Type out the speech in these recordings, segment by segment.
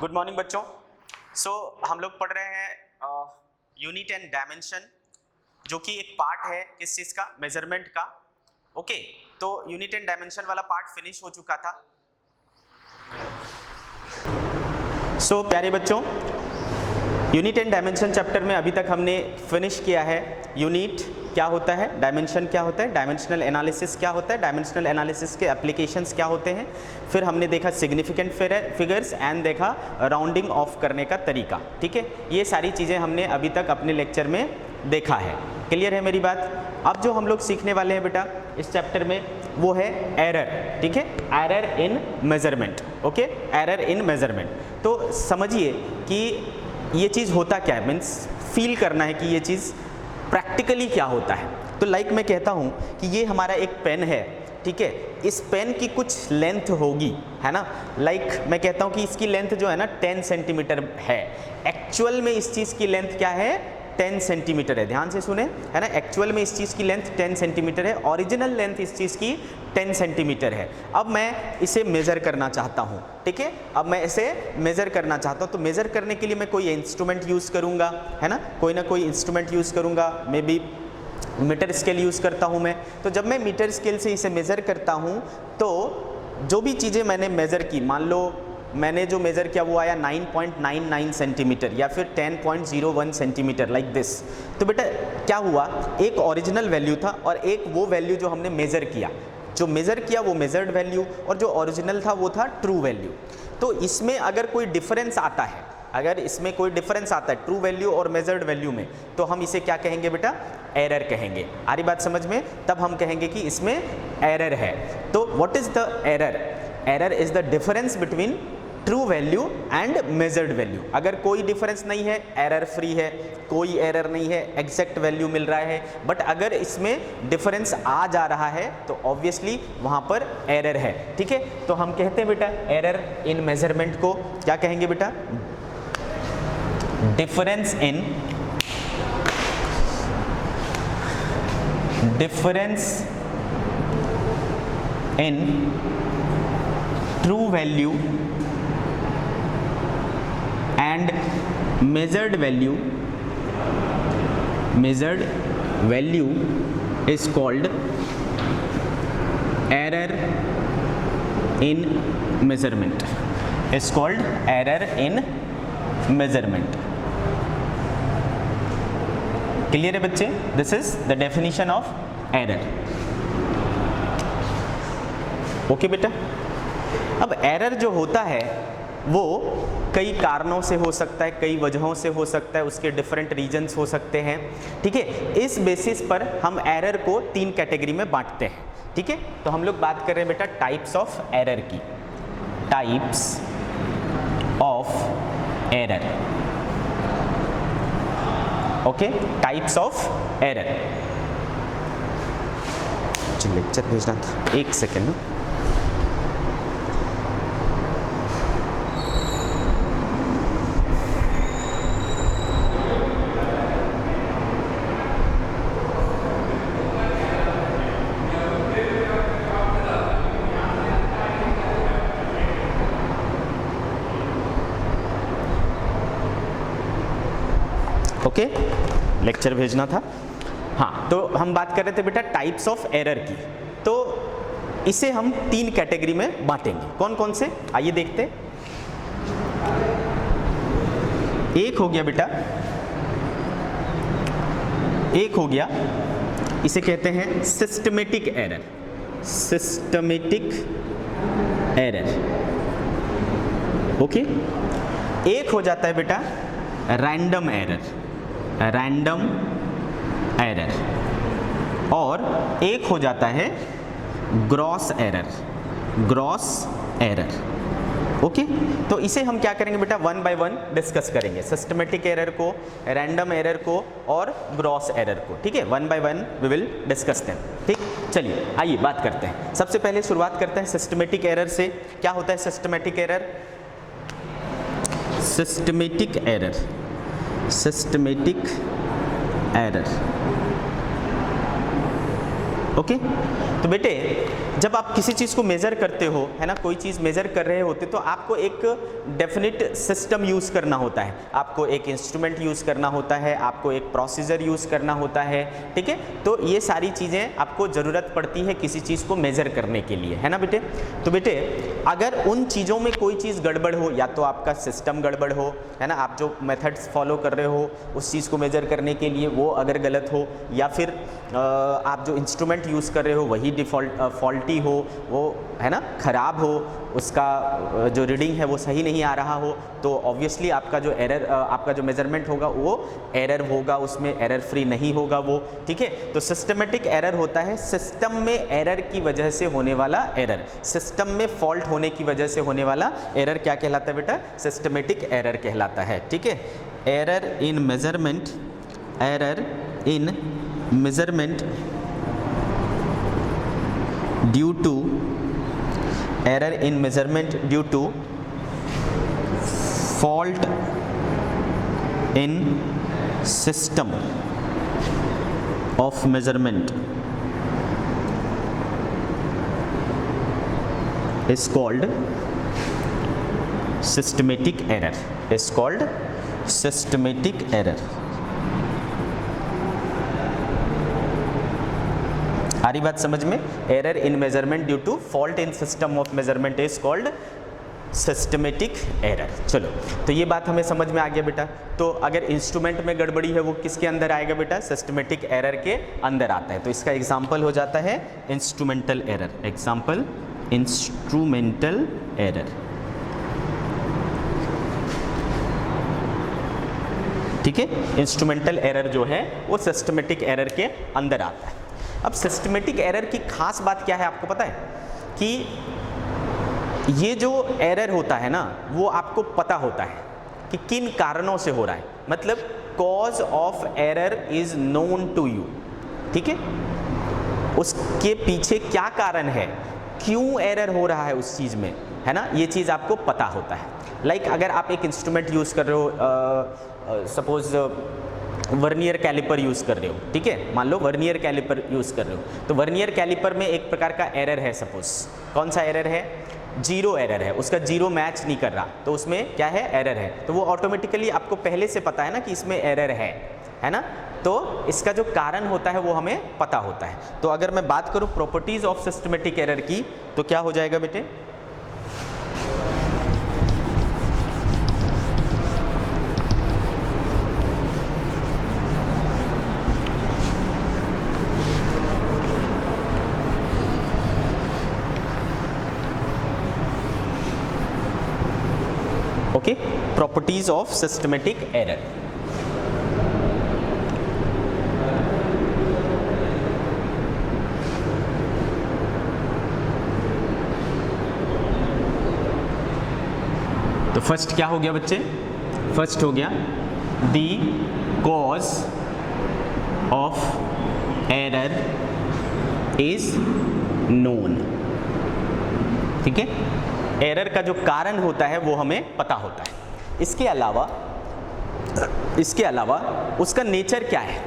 Good morning बच्चों। हम लोग पढ़ रहे हैं यूनिट एंड डायमेंशन, जो कि एक पार्ट है किस चीज़ का, मेजरमेंट का। ओके, तो यूनिट एंड डायमेंशन वाला पार्ट फिनिश हो चुका था। प्यारे बच्चों, यूनिट एंड डायमेंशन चैप्टर में अभी तक हमने फिनिश किया है यूनिट क्या होता है, डायमेंशन क्या होता है, डायमेंशनल एनालिसिस क्या होता है, डायमेंशनल एनालिसिस के एप्लीकेशंस क्या होते हैं, फिर हमने देखा सिग्निफिकेंट फिगर्स एंड देखा राउंडिंग ऑफ करने का तरीका। ठीक है, ये सारी चीज़ें हमने अभी तक अपने लेक्चर में देखा है। क्लियर है मेरी बात? अब जो हम लोग सीखने वाले हैं बेटा इस चैप्टर में वो है एरर। ठीक है, error in measurement. Okay, error in measurement. तो समझिए कि ये चीज़ होता क्या है, मीन्स फील करना है कि ये चीज़ प्रैक्टिकली क्या होता है। तो लाइक मैं कहता हूँ कि ये हमारा एक पेन है, ठीक है, इस पेन की कुछ लेंथ होगी, है ना। लाइक मैं कहता हूँ कि इसकी लेंथ जो है ना 10 सेंटीमीटर है। एक्चुअल में इस चीज़ की लेंथ क्या है, 10 सेंटीमीटर है। ध्यान से सुने, है ना। एक्चुअल में इस चीज़ की लेंथ 10 सेंटीमीटर है, ओरिजिनल लेंथ इस चीज़ की 10 सेंटीमीटर है। अब मैं इसे मेज़र करना चाहता हूँ, ठीक है, अब मैं इसे मेज़र करना चाहता हूँ। तो मेज़र करने के लिए मैं कोई इंस्ट्रूमेंट यूज़ करूँगा, है ना, कोई ना कोई इंस्ट्रूमेंट यूज़ करूँगा। May be meter scale use करता हूँ मैं। तो जब मैं मीटर स्केल से इसे मेज़र करता हूँ तो जो भी चीज़ें मैंने मेज़र की, मान लो मैंने जो मेज़र किया वो आया 9.99 सेंटीमीटर या फिर 10.01 सेंटीमीटर, लाइक दिस। तो बेटा क्या हुआ, एक ओरिजिनल वैल्यू था और एक वो वैल्यू जो हमने मेज़र किया। जो मेज़र किया वो मेजर्ड वैल्यू और जो ओरिजिनल था वो था ट्रू वैल्यू। तो इसमें अगर कोई डिफरेंस आता है, अगर इसमें कोई डिफरेंस आता है ट्रू वैल्यू और मेजर्ड वैल्यू में, तो हम इसे क्या कहेंगे बेटा, एरर कहेंगे। आ रही बात समझ में? तब हम कहेंगे कि इसमें एरर है। तो what is the error? Error is the difference between true value and measured value. अगर कोई डिफरेंस नहीं है, एरर फ्री है, कोई एरर नहीं है, एग्जैक्ट वैल्यू मिल रहा है। बट अगर इसमें डिफरेंस आ जा रहा है तो ऑब्वियसली वहाँ पर एरर है। ठीक है, तो हम कहते हैं बेटा एरर इन मेजरमेंट को क्या कहेंगे बेटा, difference in true value and measured value is called error in measurement. Is called error in measurement. Clear है बच्चे? This is the definition of error. Okay बेटा, अब एरर जो होता है वो कई कारणों से हो सकता है, कई वजहों से हो सकता है, उसके डिफरेंट रीजन्स हो सकते हैं। ठीक है, इस बेसिस पर हम एरर को 3 कैटेगरी में बांटते हैं। ठीक है, तो हम लोग बात कर रहे हैं बेटा टाइप्स ऑफ एरर की। Types of error. Okay, types of error. चलिए लेक्चर भेजना था, एक सेकेंड ना। ओके, लेक्चर भेजना था। हाँ, तो हम बात कर रहे थे बेटा टाइप्स ऑफ एरर की। तो इसे हम 3 कैटेगरी में बांटेंगे। कौन कौन से, आइए देखते। एक हो गया बेटा, एक हो गया, इसे कहते हैं systematic error. Systematic error. Okay, एक हो जाता है बेटा रैंडम एरर। Random error. और एक हो जाता है gross error. Gross error. Okay, तो इसे हम क्या करेंगे बेटा, 1 बाय 1 डिस्कस करेंगे। सिस्टमेटिक एरर को, रैंडम एरर को और ग्रॉस एरर को। ठीक है, 1 by 1 we will discuss them. ठीक, चलिए आइए बात करते हैं। सबसे पहले शुरुआत करते हैं सिस्टमेटिक एरर से। क्या होता है systematic error? Systematic error, systematic error okay तो बेटे जब आप किसी चीज़ को मेज़र करते हो, है ना, कोई चीज़ मेज़र कर रहे होते तो आपको एक डेफिनेट सिस्टम यूज़ करना होता है, आपको एक इंस्ट्रूमेंट यूज़ करना होता है, आपको एक प्रोसीजर यूज़ करना होता है, ठीक है। तो ये सारी चीज़ें आपको ज़रूरत पड़ती है किसी चीज़ को मेज़र करने के लिए, है ना बेटे। तो बेटे अगर उन चीज़ों में कोई चीज़ गड़बड़ हो, या तो आपका सिस्टम गड़बड़ हो, है ना, आप जो मेथड्स फॉलो कर रहे हो उस चीज़ को मेज़र करने के लिए वो अगर गलत हो, या फिर आप जो इंस्ट्रूमेंट यूज़ कर रहे हो वही फॉल्टी हो, वो है ना ख़राब हो, उसका जो रीडिंग है वो सही नहीं आ रहा हो, तो ऑब्वियसली आपका जो एरर, आपका जो मेजरमेंट होगा वो एरर होगा, उसमें एरर फ्री नहीं होगा वो, ठीक है। तो सिस्टमेटिक एरर होता है सिस्टम में एरर की वजह से होने वाला एरर, सिस्टम में फॉल्ट होने की वजह से होने वाला एरर क्या कहलाता है बेटा? सिस्टमेटिक एरर कहलाता है, ठीक है। Error in measurement, error in measurement due to error in measurement due to fault in system of measurement is called systematic error, is called systematic error। आ रही बात समझ में? Error in measurement due to fault in system of measurement is called systematic error. चलो तो ये बात हमें समझ में आ गया बेटा। तो अगर इंस्ट्रूमेंट में गड़बड़ी है वो किसके अंदर आएगा बेटा? सिस्टमेटिक एरर के अंदर आता है। तो इसका एग्जाम्पल हो जाता है instrumental error, example instrumental error, ठीक है। इंस्ट्रूमेंटल एरर जो है वो सिस्टमेटिक एरर के अंदर आता है। अब सिस्टमेटिक एरर की खास बात क्या है आपको पता है? कि ये जो एरर होता है ना वो आपको पता होता है कि किन कारणों से हो रहा है, मतलब cause of error is known to you, ठीक है। उसके पीछे क्या कारण है, क्यों एरर हो रहा है उस चीज़ में, है ना, ये चीज़ आपको पता होता है। लाइक अगर आप एक इंस्ट्रूमेंट यूज़ कर रहे हो, सपोज वर्नियर कैलिपर यूज़ कर रहे हो, ठीक है, मान लो वर्नियर कैलिपर यूज़ कर रहे हो, तो वर्नियर कैलिपर में एक प्रकार का एरर है, सपोज कौन सा एरर है? जीरो एरर है, उसका जीरो मैच नहीं कर रहा, तो उसमें क्या है? एरर है। तो वो ऑटोमेटिकली आपको पहले से पता है ना कि इसमें एरर है ना, तो इसका जो कारण होता है वो हमें पता होता है। तो अगर मैं बात करूँ प्रॉपर्टीज़ ऑफ सिस्टमेटिक एरर की, तो क्या हो जाएगा बेटे? Okay, properties of systematic error. तो फर्स्ट क्या हो गया बच्चे? फर्स्ट हो गया the cause of error is known, ठीक है। एरर का जो कारण होता है वो हमें पता होता है। इसके अलावा उसका नेचर क्या है?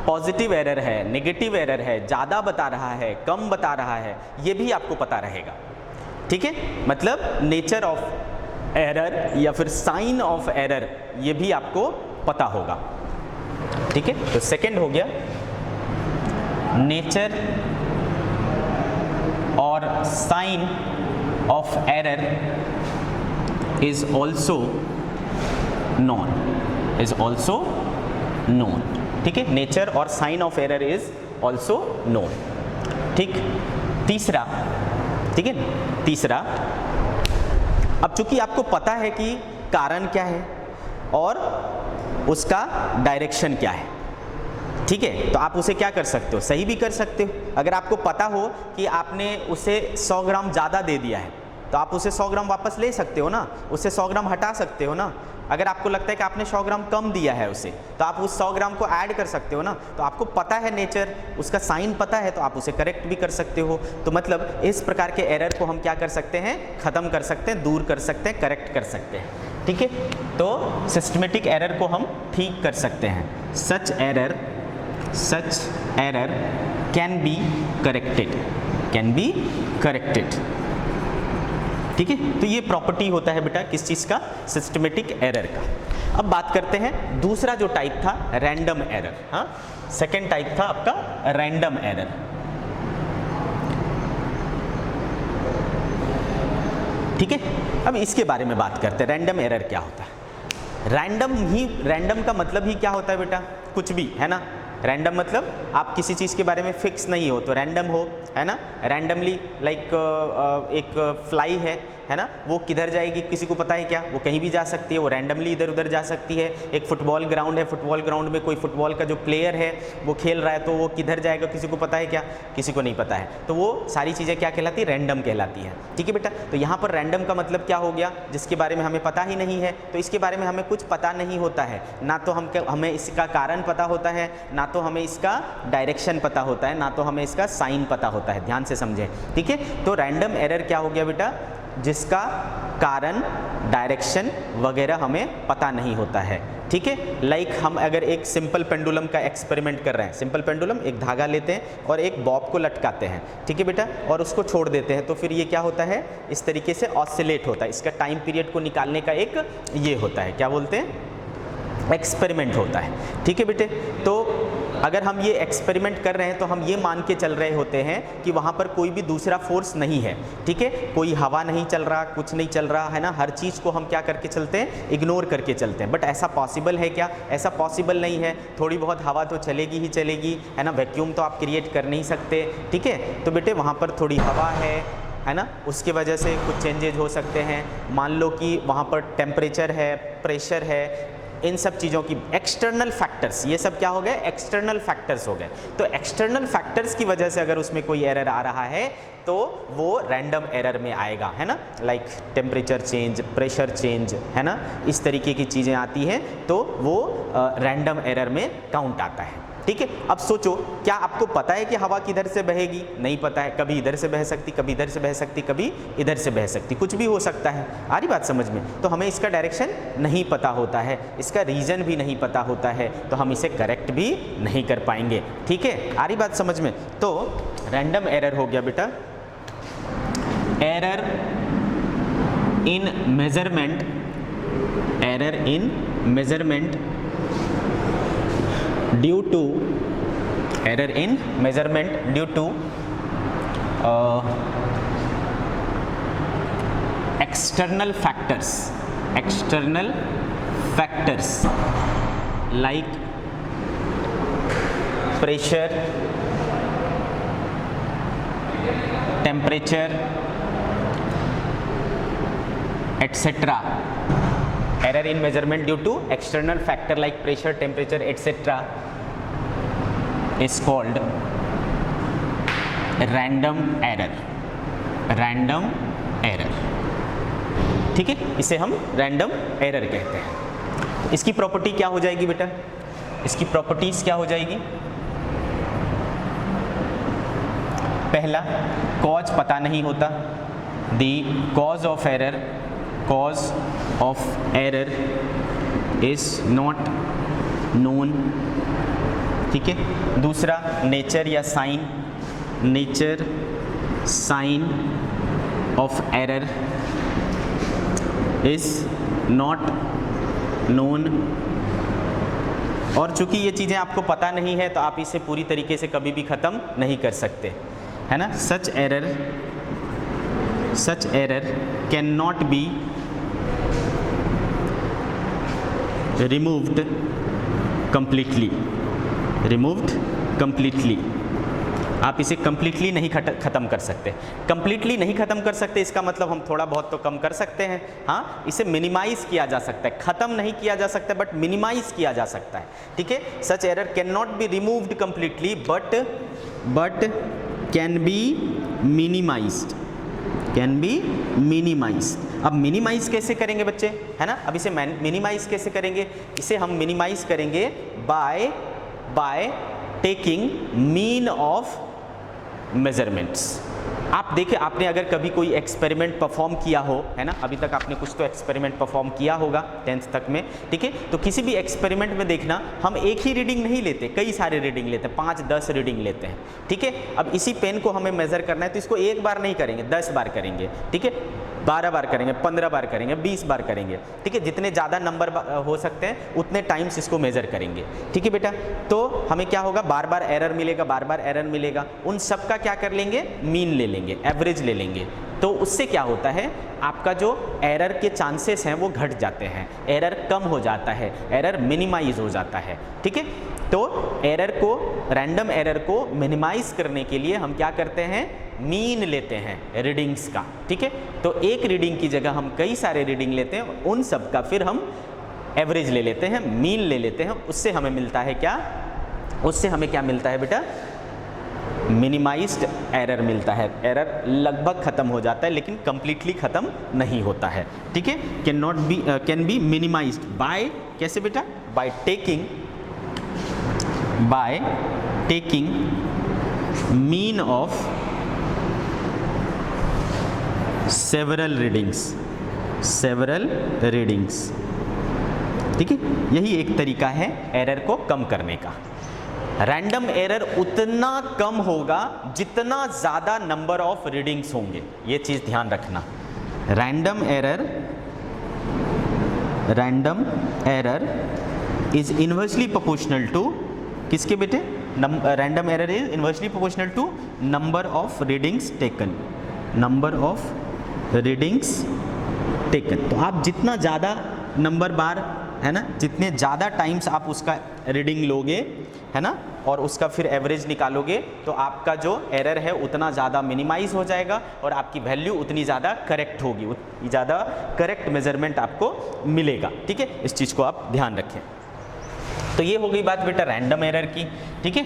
पॉजिटिव एरर है, नेगेटिव एरर है, ज़्यादा बता रहा है, कम बता रहा है, ये भी आपको पता रहेगा, ठीक है। मतलब नेचर ऑफ एरर या फिर साइन ऑफ एरर ये भी आपको पता होगा, ठीक है। तो सेकंड हो गया नेचर और sign of error is also known, is also known, ठीक है। नेचर और sign of error is also known, ठीक। तीसरा, ठीक है, तीसरा, अब चूंकि आपको पता है कि कारण क्या है और उसका डायरेक्शन क्या है, ठीक है, तो आप उसे क्या कर सकते हो? सही भी कर सकते हो। अगर आपको पता हो कि आपने उसे 100 ग्राम ज़्यादा दे दिया है तो आप उसे 100 ग्राम वापस ले सकते हो ना, उससे 100 ग्राम हटा सकते हो ना। अगर आपको लगता है कि आपने 100 ग्राम कम दिया है उसे, तो आप उस 100 ग्राम को ऐड कर सकते हो ना। तो आपको पता है नेचर, उसका साइन पता है, तो आप उसे करेक्ट भी कर सकते हो। तो मतलब इस प्रकार के एरर को हम क्या कर सकते हैं? ख़त्म कर सकते हैं, दूर कर सकते हैं, करेक्ट कर सकते हैं, ठीक है। तो सिस्टमेटिक एरर को हम ठीक कर सकते हैं। Such error such error can be corrected, can be corrected. ठीक है, तो ये प्रॉपर्टी होता है बेटा किस चीज़ का, सिस्टमेटिक एरर का। अब बात करते हैं दूसरा जो टाइप था रैंडम एरर। हाँ, सेकेंड टाइप था आपका रैंडम एरर। ठीक है, अब इसके बारे में बात करते हैं, रैंडम एरर क्या होता है। रैंडम का मतलब ही क्या होता है बेटा, कुछ भी, है ना। रैंडम मतलब आप किसी चीज़ के बारे में फिक्स नहीं हो तो रैंडम हो, है ना। रैंडमली लाइक एक फ्लाई है ना, वो किधर जाएगी किसी को पता है क्या, वो कहीं भी जा सकती है, वो रैंडमली इधर उधर जा सकती है। एक फुटबॉल ग्राउंड है, फुटबॉल ग्राउंड में कोई फुटबॉल का जो प्लेयर है वो खेल रहा है, तो वो किधर जाएगा किसी को पता है क्या, किसी को नहीं पता है। तो वो सारी चीज़ें क्या कहलाती है, रैंडम कहलाती है। ठीक है बेटा, तो यहाँ पर रैंडम का मतलब क्या हो गया, जिसके बारे में हमें पता ही नहीं है, तो इसके बारे में हमें कुछ पता नहीं होता है, ना तो हमें इसका कारण पता होता है, ना तो हमें इसका डायरेक्शन पता होता है, ना तो हमें इसका साइन पता होता है। ध्यान से समझें। ठीक है, तो रैंडम एरर क्या हो गया बेटा, जिसका कारण डायरेक्शन वगैरह हमें पता नहीं होता है। ठीक है, लाइक हम अगर एक सिंपल पेंडुलम का एक्सपेरिमेंट कर रहे हैं, सिंपल पेंडुलम, एक धागा लेते हैं और एक बॉब को लटकाते हैं, ठीक है बेटा, और उसको छोड़ देते हैं, तो फिर ये क्या होता है, इस तरीके से ऑसिलेट होता है। इसका टाइम पीरियड को निकालने का एक ये होता है, क्या बोलते हैं, एक्सपेरिमेंट होता है। ठीक है बेटे, तो अगर हम ये एक्सपेरिमेंट कर रहे हैं तो हम ये मान के चल रहे होते हैं कि वहाँ पर कोई भी दूसरा फोर्स नहीं है। ठीक है, कोई हवा नहीं चल रहा, कुछ नहीं चल रहा, है ना। हर चीज़ को हम क्या करके चलते हैं, इग्नोर करके चलते हैं। बट ऐसा पॉसिबल है क्या, ऐसा पॉसिबल नहीं है। थोड़ी बहुत हवा तो चलेगी ही चलेगी, है ना, वैक्यूम तो आप क्रिएट कर नहीं सकते। ठीक है, तो बेटे वहाँ पर थोड़ी हवा है ना, उसकी वजह से कुछ चेंजेज हो सकते हैं। मान लो कि वहाँ पर टेम्परेचर है, प्रेशर है, इन सब चीज़ों की एक्सटर्नल फैक्टर्स, ये सब क्या हो गए, एक्सटर्नल फैक्टर्स हो गए। तो एक्सटर्नल फैक्टर्स की वजह से अगर उसमें कोई एरर आ रहा है तो वो रैंडम एरर में आएगा, है ना। Like temperature change, pressure change, है ना, इस तरीके की चीज़ें आती हैं तो वो रैंडम एरर में काउंट आता है। ठीक है, अब सोचो, क्या आपको पता है कि हवा किधर से बहेगी, नहीं पता है। कभी इधर से बह सकती, कभी इधर से बह सकती, कभी इधर से बह सकती, कुछ भी हो सकता है। आ रही बात समझ में, तो हमें इसका डायरेक्शन नहीं पता होता है, इसका रीजन भी नहीं पता होता है, तो हम इसे करेक्ट भी नहीं कर पाएंगे। ठीक है, आ रही बात समझ में। तो रैंडम एरर हो गया बेटा error in measurement, error in measurement due to error in measurement due to external factors like pressure, temperature, etc. Error in measurement due to external factor like pressure, temperature, etc. is called random error, random error। ठीक है, इसे हम random error कहते हैं। इसकी property क्या हो जाएगी बेटा, इसकी प्रॉपर्टीज क्या हो जाएगी, पहला, कॉज पता नहीं होता, the cause of error is not known. ठीक है, दूसरा, नेचर या sign, nature sign of error is not known. और चूंकि ये चीज़ें आपको पता नहीं है तो आप इसे पूरी तरीके से कभी भी ख़त्म नहीं कर सकते, है ना। Such error can not be removed completely, आप इसे completely नहीं ख़त्म कर सकते। completely नहीं ख़त्म कर सकते इसका मतलब हम थोड़ा बहुत तो कम कर सकते हैं। हाँ, इसे मिनिमाइज़ किया जा सकता है, ख़त्म नहीं किया जा सकता बट मिनिमाइज़ किया जा सकता है। ठीक है, such error can not be removed completely but can be minimized, अब मिनिमाइज कैसे करेंगे बच्चे, है ना। अब इसे मिनिमाइज कैसे करेंगे, इसे हम मिनिमाइज करेंगे by taking mean of measurements, आप देखिए, आपने अगर कभी कोई एक्सपेरिमेंट परफॉर्म किया हो, है ना, अभी तक आपने कुछ तो एक्सपेरिमेंट परफॉर्म किया होगा 10th तक में, ठीक है। तो किसी भी एक्सपेरिमेंट में देखना, हम एक ही रीडिंग नहीं लेते, कई सारे रीडिंग लेते हैं, 5-10 रीडिंग लेते हैं, ठीक है। अब इसी पेन को हमें मेज़र करना है तो इसको एक बार नहीं करेंगे, 10 बार करेंगे, ठीक है, 12 बार करेंगे, 15 बार करेंगे, 20 बार करेंगे, ठीक है। जितने ज़्यादा नंबर हो सकते हैं उतने टाइम्स इसको मेज़र करेंगे, ठीक है बेटा। तो हमें क्या होगा, बार बार एरर मिलेगा, बार बार एरर मिलेगा, उन सब का क्या कर लेंगे, मीन ले लेंगे, एवरेज ले लेंगे। तो उससे क्या होता है, आपका जो एरर के चांसेस हैं वो घट जाते हैं, एरर कम हो जाता है, एरर मिनिमाइज हो जाता है, ठीक है। तो एरर को, रैंडम एरर को मिनिमाइज करने के लिए हम क्या करते हैं, मीन लेते हैं रीडिंग्स का, ठीक है। तो एक रीडिंग की जगह हम कई सारे रीडिंग लेते हैं, उन सब का फिर हम एवरेज ले लेते हैं, मीन ले लेते हैं। उससे हमें मिलता है क्या, उससे हमें क्या मिलता है बेटा, मिनिमाइज्ड एरर मिलता है। एरर लगभग ख़त्म हो जाता है लेकिन कंप्लीटली ख़त्म नहीं होता है, ठीक है। कैन बी मिनिमाइज्ड बाय, कैसे बेटा, by taking mean of several readings, ठीक है। यही एक तरीका है एरर को कम करने का। रैंडम एरर उतना कम होगा जितना ज़्यादा नंबर ऑफ रीडिंग्स होंगे, ये चीज़ ध्यान रखना। Random error is inversely proportional to, किसके बेटे, random error is inversely proportional to number of readings taken, तो आप जितना ज़्यादा नंबर बार, है ना, जितने ज़्यादा टाइम्स आप उसका रीडिंग लोगे, है ना, और उसका फिर एवरेज निकालोगे, तो आपका जो एरर है उतना ज़्यादा मिनिमाइज हो जाएगा और आपकी वैल्यू उतनी ज़्यादा करेक्ट होगी, उतनी ज़्यादा करेक्ट मेजरमेंट आपको मिलेगा, ठीक है। इस चीज़ को आप ध्यान रखें। तो ये हो गई बात बेटा रैंडम एरर की, ठीक है।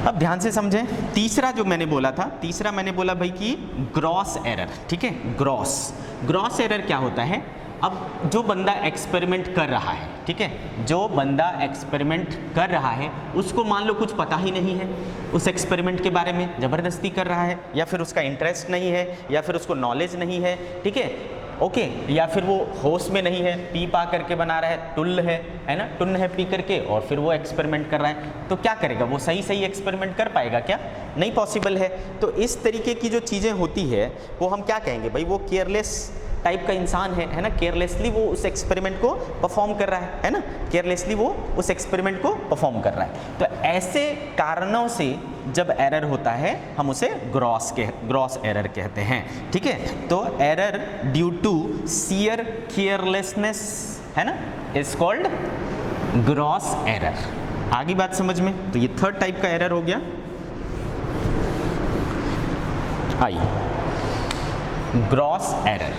अब ध्यान से समझें, तीसरा जो मैंने बोला था, तीसरा मैंने बोला भाई कि ग्रॉस एरर, ठीक है। ग्रॉस एरर क्या होता है, अब जो बंदा एक्सपेरिमेंट कर रहा है, ठीक है, जो बंदा एक्सपेरिमेंट कर रहा है उसको मान लो कुछ पता ही नहीं है उस एक्सपेरिमेंट के बारे में, ज़बरदस्ती कर रहा है, या फिर उसका इंटरेस्ट नहीं है, या फिर उसको नॉलेज नहीं है, ठीक है, ओके, या फिर वो होश में नहीं है, पी पा करके बना रहा है, टुल्ल है ना, टुन्न है पी करके, और फिर वो एक्सपेरिमेंट कर रहा है, तो क्या करेगा, वो सही एक्सपेरिमेंट कर पाएगा क्या, नहीं पॉसिबल है। तो इस तरीके की जो चीज़ें होती है वो हम क्या कहेंगे भाई, वो केयरलेस टाइप का इंसान है ना, केयरलेसली वो उस एक्सपेरिमेंट को परफॉर्म कर रहा है ना, केयरलेसली वो उस एक्सपेरिमेंट को परफॉर्म कर रहा है। तो ऐसे कारणों से जब एरर होता है हम उसे ग्रॉस एरर कहते हैं, ठीक है। तो error due to sheer carelessness, है ना, इज कॉल्ड ग्रॉस एरर। आगे बात समझ में, तो ये थर्ड टाइप का एरर हो गया। आइए, gross error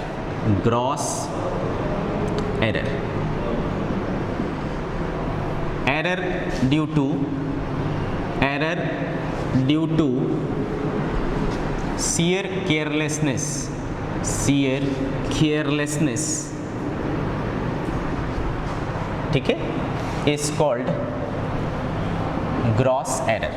due to sheer carelessness ठीक है, इज कॉल्ड ग्रॉस एरर,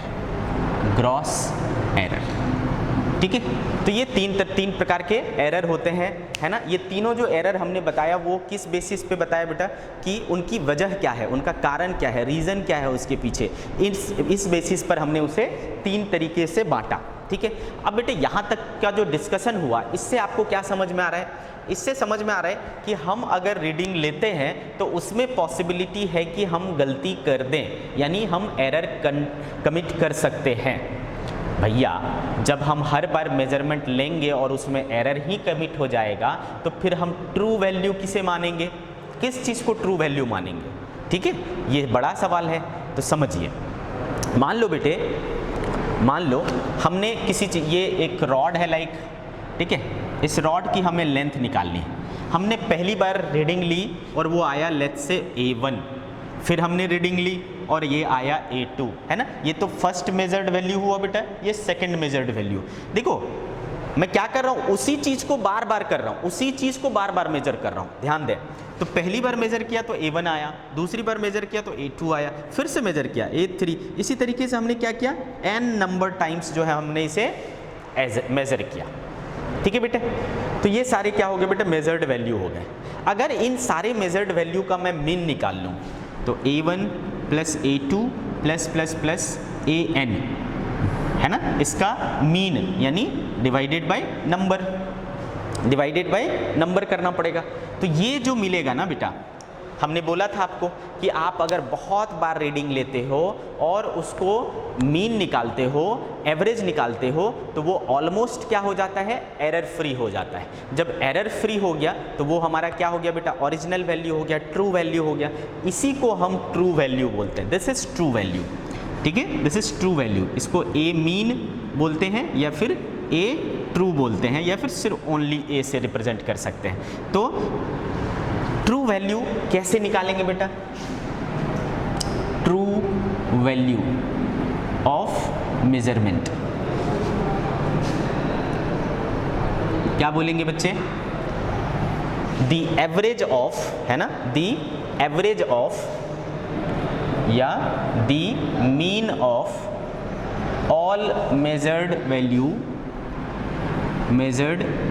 ठीक है। तो ये तीन प्रकार के एरर होते हैं, है ना। ये तीनों जो एरर हमने बताया वो किस बेसिस पे बताया बेटा, कि उनकी वजह क्या है, उनका कारण क्या है, रीज़न क्या है उसके पीछे, इस बेसिस पर हमने उसे 3 तरीके से बांटा, ठीक है। अब बेटे यहाँ तक का जो डिस्कशन हुआ, इससे आपको क्या समझ में आ रहा है, इससे समझ में आ रहा है कि हम अगर रीडिंग लेते हैं तो उसमें पॉसिबिलिटी है कि हम गलती कर दें, यानी हम एरर कमिट कर सकते हैं। भैया जब हम हर बार मेजरमेंट लेंगे और उसमें एरर ही कमिट हो जाएगा तो फिर हम ट्रू वैल्यू किसे मानेंगे, किस चीज़ को ट्रू वैल्यू मानेंगे, ठीक है। ये बड़ा सवाल है, तो समझिए। मान लो बेटे, मान लो हमने किसी चीज़, ये एक रॉड है लाइक, ठीक है, इस रॉड की हमें लेंथ निकालनी है। हमने पहली बार रीडिंग ली और वो आया लेट्स से A1, फिर हमने रीडिंग ली और ये आया A2, है ना। ये तो फर्स्ट मेजर्ड वैल्यू हुआ बेटा, ये सेकंड मेजर्ड वैल्यू। देखो मैं क्या कर रहा हूँ, उसी चीज़ को बार बार कर रहा हूँ, उसी चीज़ को बार बार मेजर कर रहा हूँ, ध्यान दें। तो पहली बार मेजर किया तो A1 आया, दूसरी बार मेजर किया तो A2 आया, फिर से मेजर किया A3। इसी तरीके से हमने क्या किया, n नंबर टाइम्स जो है हमने इसे मेज़र किया। ठीक है बेटा, तो ये सारे क्या हो गए बेटा, मेजर्ड वैल्यू हो गए। अगर इन सारे मेजर्ड वैल्यू का मैं मीन निकाल लूँ तो A1 plus A2 plus plus plus AN है ना, इसका मीन यानी डिवाइडेड बाय नंबर करना पड़ेगा। तो ये जो मिलेगा ना बेटा, हमने बोला था आपको कि आप अगर बहुत बार रीडिंग लेते हो और उसको मीन निकालते हो, एवरेज निकालते हो, तो वो ऑलमोस्ट क्या हो जाता है, एरर फ्री हो जाता है। जब एरर फ्री हो गया तो वो हमारा क्या हो गया बेटा, ओरिजिनल वैल्यू हो गया, ट्रू वैल्यू हो गया। इसी को हम ट्रू वैल्यू बोलते हैं। This is true value. ठीक है, दिस इज ट्रू वैल्यू। इसको ए मीन बोलते हैं या फिर ए ट्रू बोलते हैं या फिर सिर्फ ओनली ए से रिप्रेजेंट कर सकते हैं। तो ट्रू वैल्यू कैसे निकालेंगे बेटा, ट्रू वैल्यू ऑफ मेजरमेंट क्या बोलेंगे बच्चे, द एवरेज ऑफ, है ना, द एवरेज ऑफ या the mean of all measured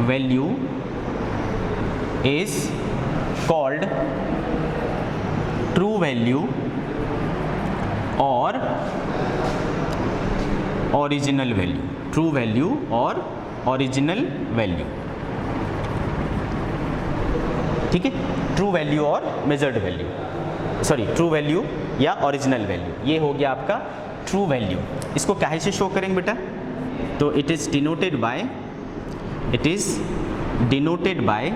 value is called true value और original value, true value और original value। ठीक है, ट्रू वैल्यू और measured value, sorry true value या ओरिजिनल वैल्यू, ये हो गया आपका ट्रू वैल्यू। इसको काहे से शो करेंगे बेटा, तो it is denoted by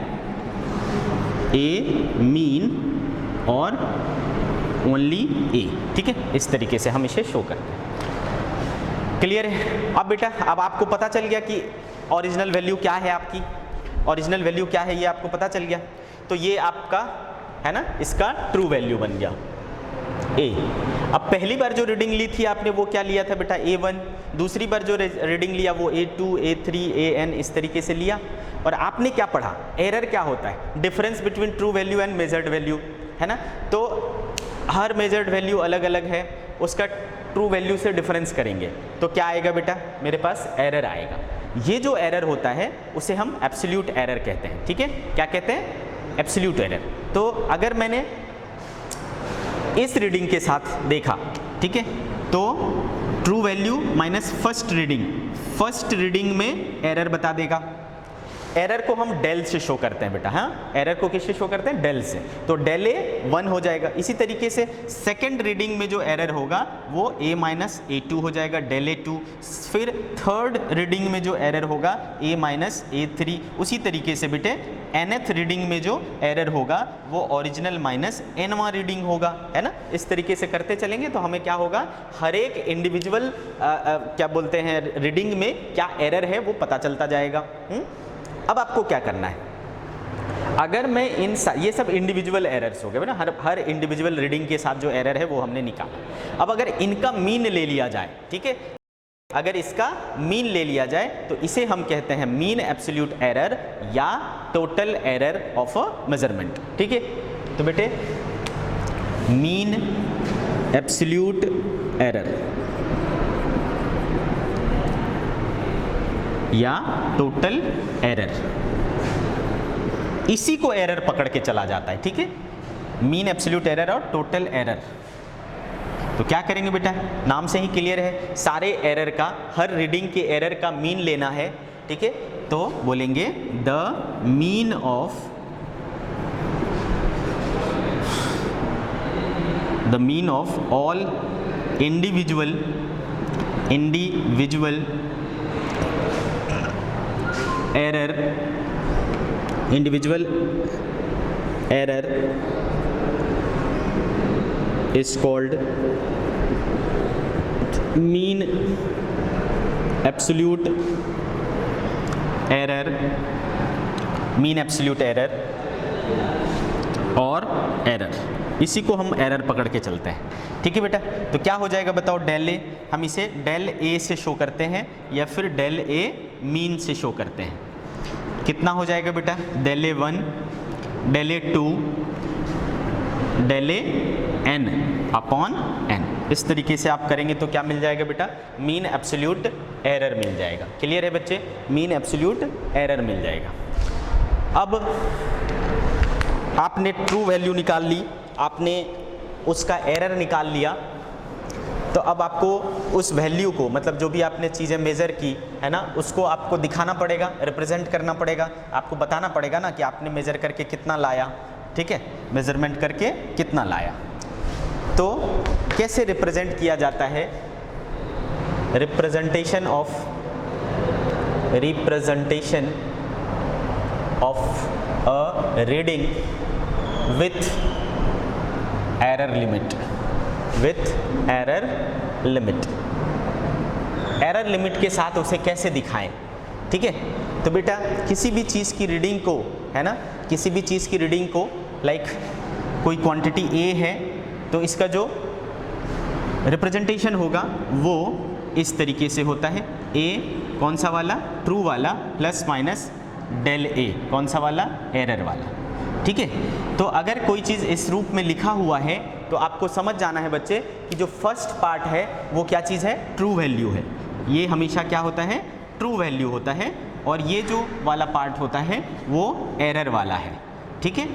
A mean और ओनली ए। ठीक है, इस तरीके से हम इसे शो करते हैं। क्लियर है? अब बेटा, अब आपको पता चल गया कि ओरिजिनल वैल्यू क्या है, आपकी ओरिजिनल वैल्यू क्या है, ये आपको पता चल गया। तो ये आपका है ना, इसका ट्रू वैल्यू बन गया ए। अब पहली बार जो रीडिंग ली थी आपने वो क्या लिया था बेटा, A1। दूसरी बार जो रीडिंग लिया वो A2, A3, AN इस तरीके से लिया। और आपने क्या पढ़ा, एरर क्या होता है, difference between true value and measured value, है ना। तो हर मेजर्ड वैल्यू अलग अलग है, उसका ट्रू वैल्यू से डिफरेंस करेंगे तो क्या आएगा बेटा, मेरे पास एरर आएगा। ये जो एरर होता है उसे हम एब्सोल्यूट एरर कहते हैं। ठीक है, क्या कहते हैं, एब्सोल्यूट एरर। तो अगर मैंने इस रीडिंग के साथ देखा, ठीक है, तो true value minus first reading में एरर बता देगा। एरर को हम डेल से शो करते हैं बेटा, हाँ, एरर को किससे शो करते हैं, डेल से। तो डेल ए 1 हो जाएगा। इसी तरीके से सेकंड रीडिंग में जो एरर होगा वो a माइनस A2 हो जाएगा, डेल A2। फिर थर्ड रीडिंग में जो एरर होगा a माइनस A3। उसी तरीके से बेटे nth रीडिंग में जो एरर होगा वो ओरिजिनल माइनस nवां रीडिंग होगा, है ना। इस तरीके से करते चलेंगे तो हमें क्या होगा, हर एक इंडिविजुअल क्या बोलते हैं रीडिंग में क्या एरर है वो पता चलता जाएगा। अब आपको क्या करना है, अगर मैं ये सब इंडिविजुअल एरर्स हो गए ना, हर इंडिविजुअल रीडिंग के साथ जो एरर है वो हमने निकाला। अब अगर इनका मीन ले लिया जाए, ठीक है, अगर इसका मीन ले लिया जाए तो इसे हम कहते हैं मीन एब्सोल्यूट एरर या total error of a measurement. ठीक है, तो बेटे मीन एब्सोल्यूट एरर या टोटल एरर, इसी को एरर पकड़ के चला जाता है। ठीक है, मीन एब्सोल्यूट एरर और टोटल एरर। तो क्या करेंगे बेटा, नाम से ही क्लियर है, सारे एरर का, हर रीडिंग के एरर का मीन लेना है। ठीक है, तो बोलेंगे the mean of all individual error is called mean absolute error और एरर, इसी को हम एरर पकड़ के चलते हैं। ठीक है बेटा, तो क्या हो जाएगा बताओ, डेल ए, हम इसे डेल ए से शो करते हैं या फिर डेल ए मीन से शो करते हैं। कितना हो जाएगा बेटा, del A 1, del A 2, del A n upon n। इस तरीके से आप करेंगे तो क्या मिल जाएगा बेटा, मीन एब्सोल्यूट एरर मिल जाएगा। क्लियर है बच्चे, मीन एब्सोल्यूट एरर मिल जाएगा। अब आपने ट्रू वैल्यू निकाल ली, आपने उसका एरर निकाल लिया, तो अब आपको उस वैल्यू को, मतलब जो भी आपने चीज़ें मेज़र की है ना, उसको आपको दिखाना पड़ेगा, रिप्रेजेंट करना पड़ेगा, आपको बताना पड़ेगा ना कि आपने मेज़र करके कितना लाया। ठीक है, मेज़रमेंट करके कितना लाया। तो कैसे रिप्रेजेंट किया जाता है, representation of a reading with error limit, error limit के साथ उसे कैसे दिखाएं। ठीक है, तो बेटा किसी भी चीज़ की रीडिंग को, है ना, किसी भी चीज़ की रीडिंग को, लाइक कोई क्वांटिटी ए है तो इसका जो रिप्रेजेंटेशन होगा वो इस तरीके से होता है, ए कौन सा वाला, ट्रू वाला, प्लस माइनस डेल ए कौन सा वाला, एरर वाला। ठीक है, तो अगर कोई चीज़ इस रूप में लिखा हुआ है तो आपको समझ जाना है बच्चे कि जो फर्स्ट पार्ट है वो क्या चीज़ है, ट्रू वैल्यू है। ये हमेशा क्या होता है, ट्रू वैल्यू होता है, और ये जो वाला पार्ट होता है वो एरर वाला है। ठीक है,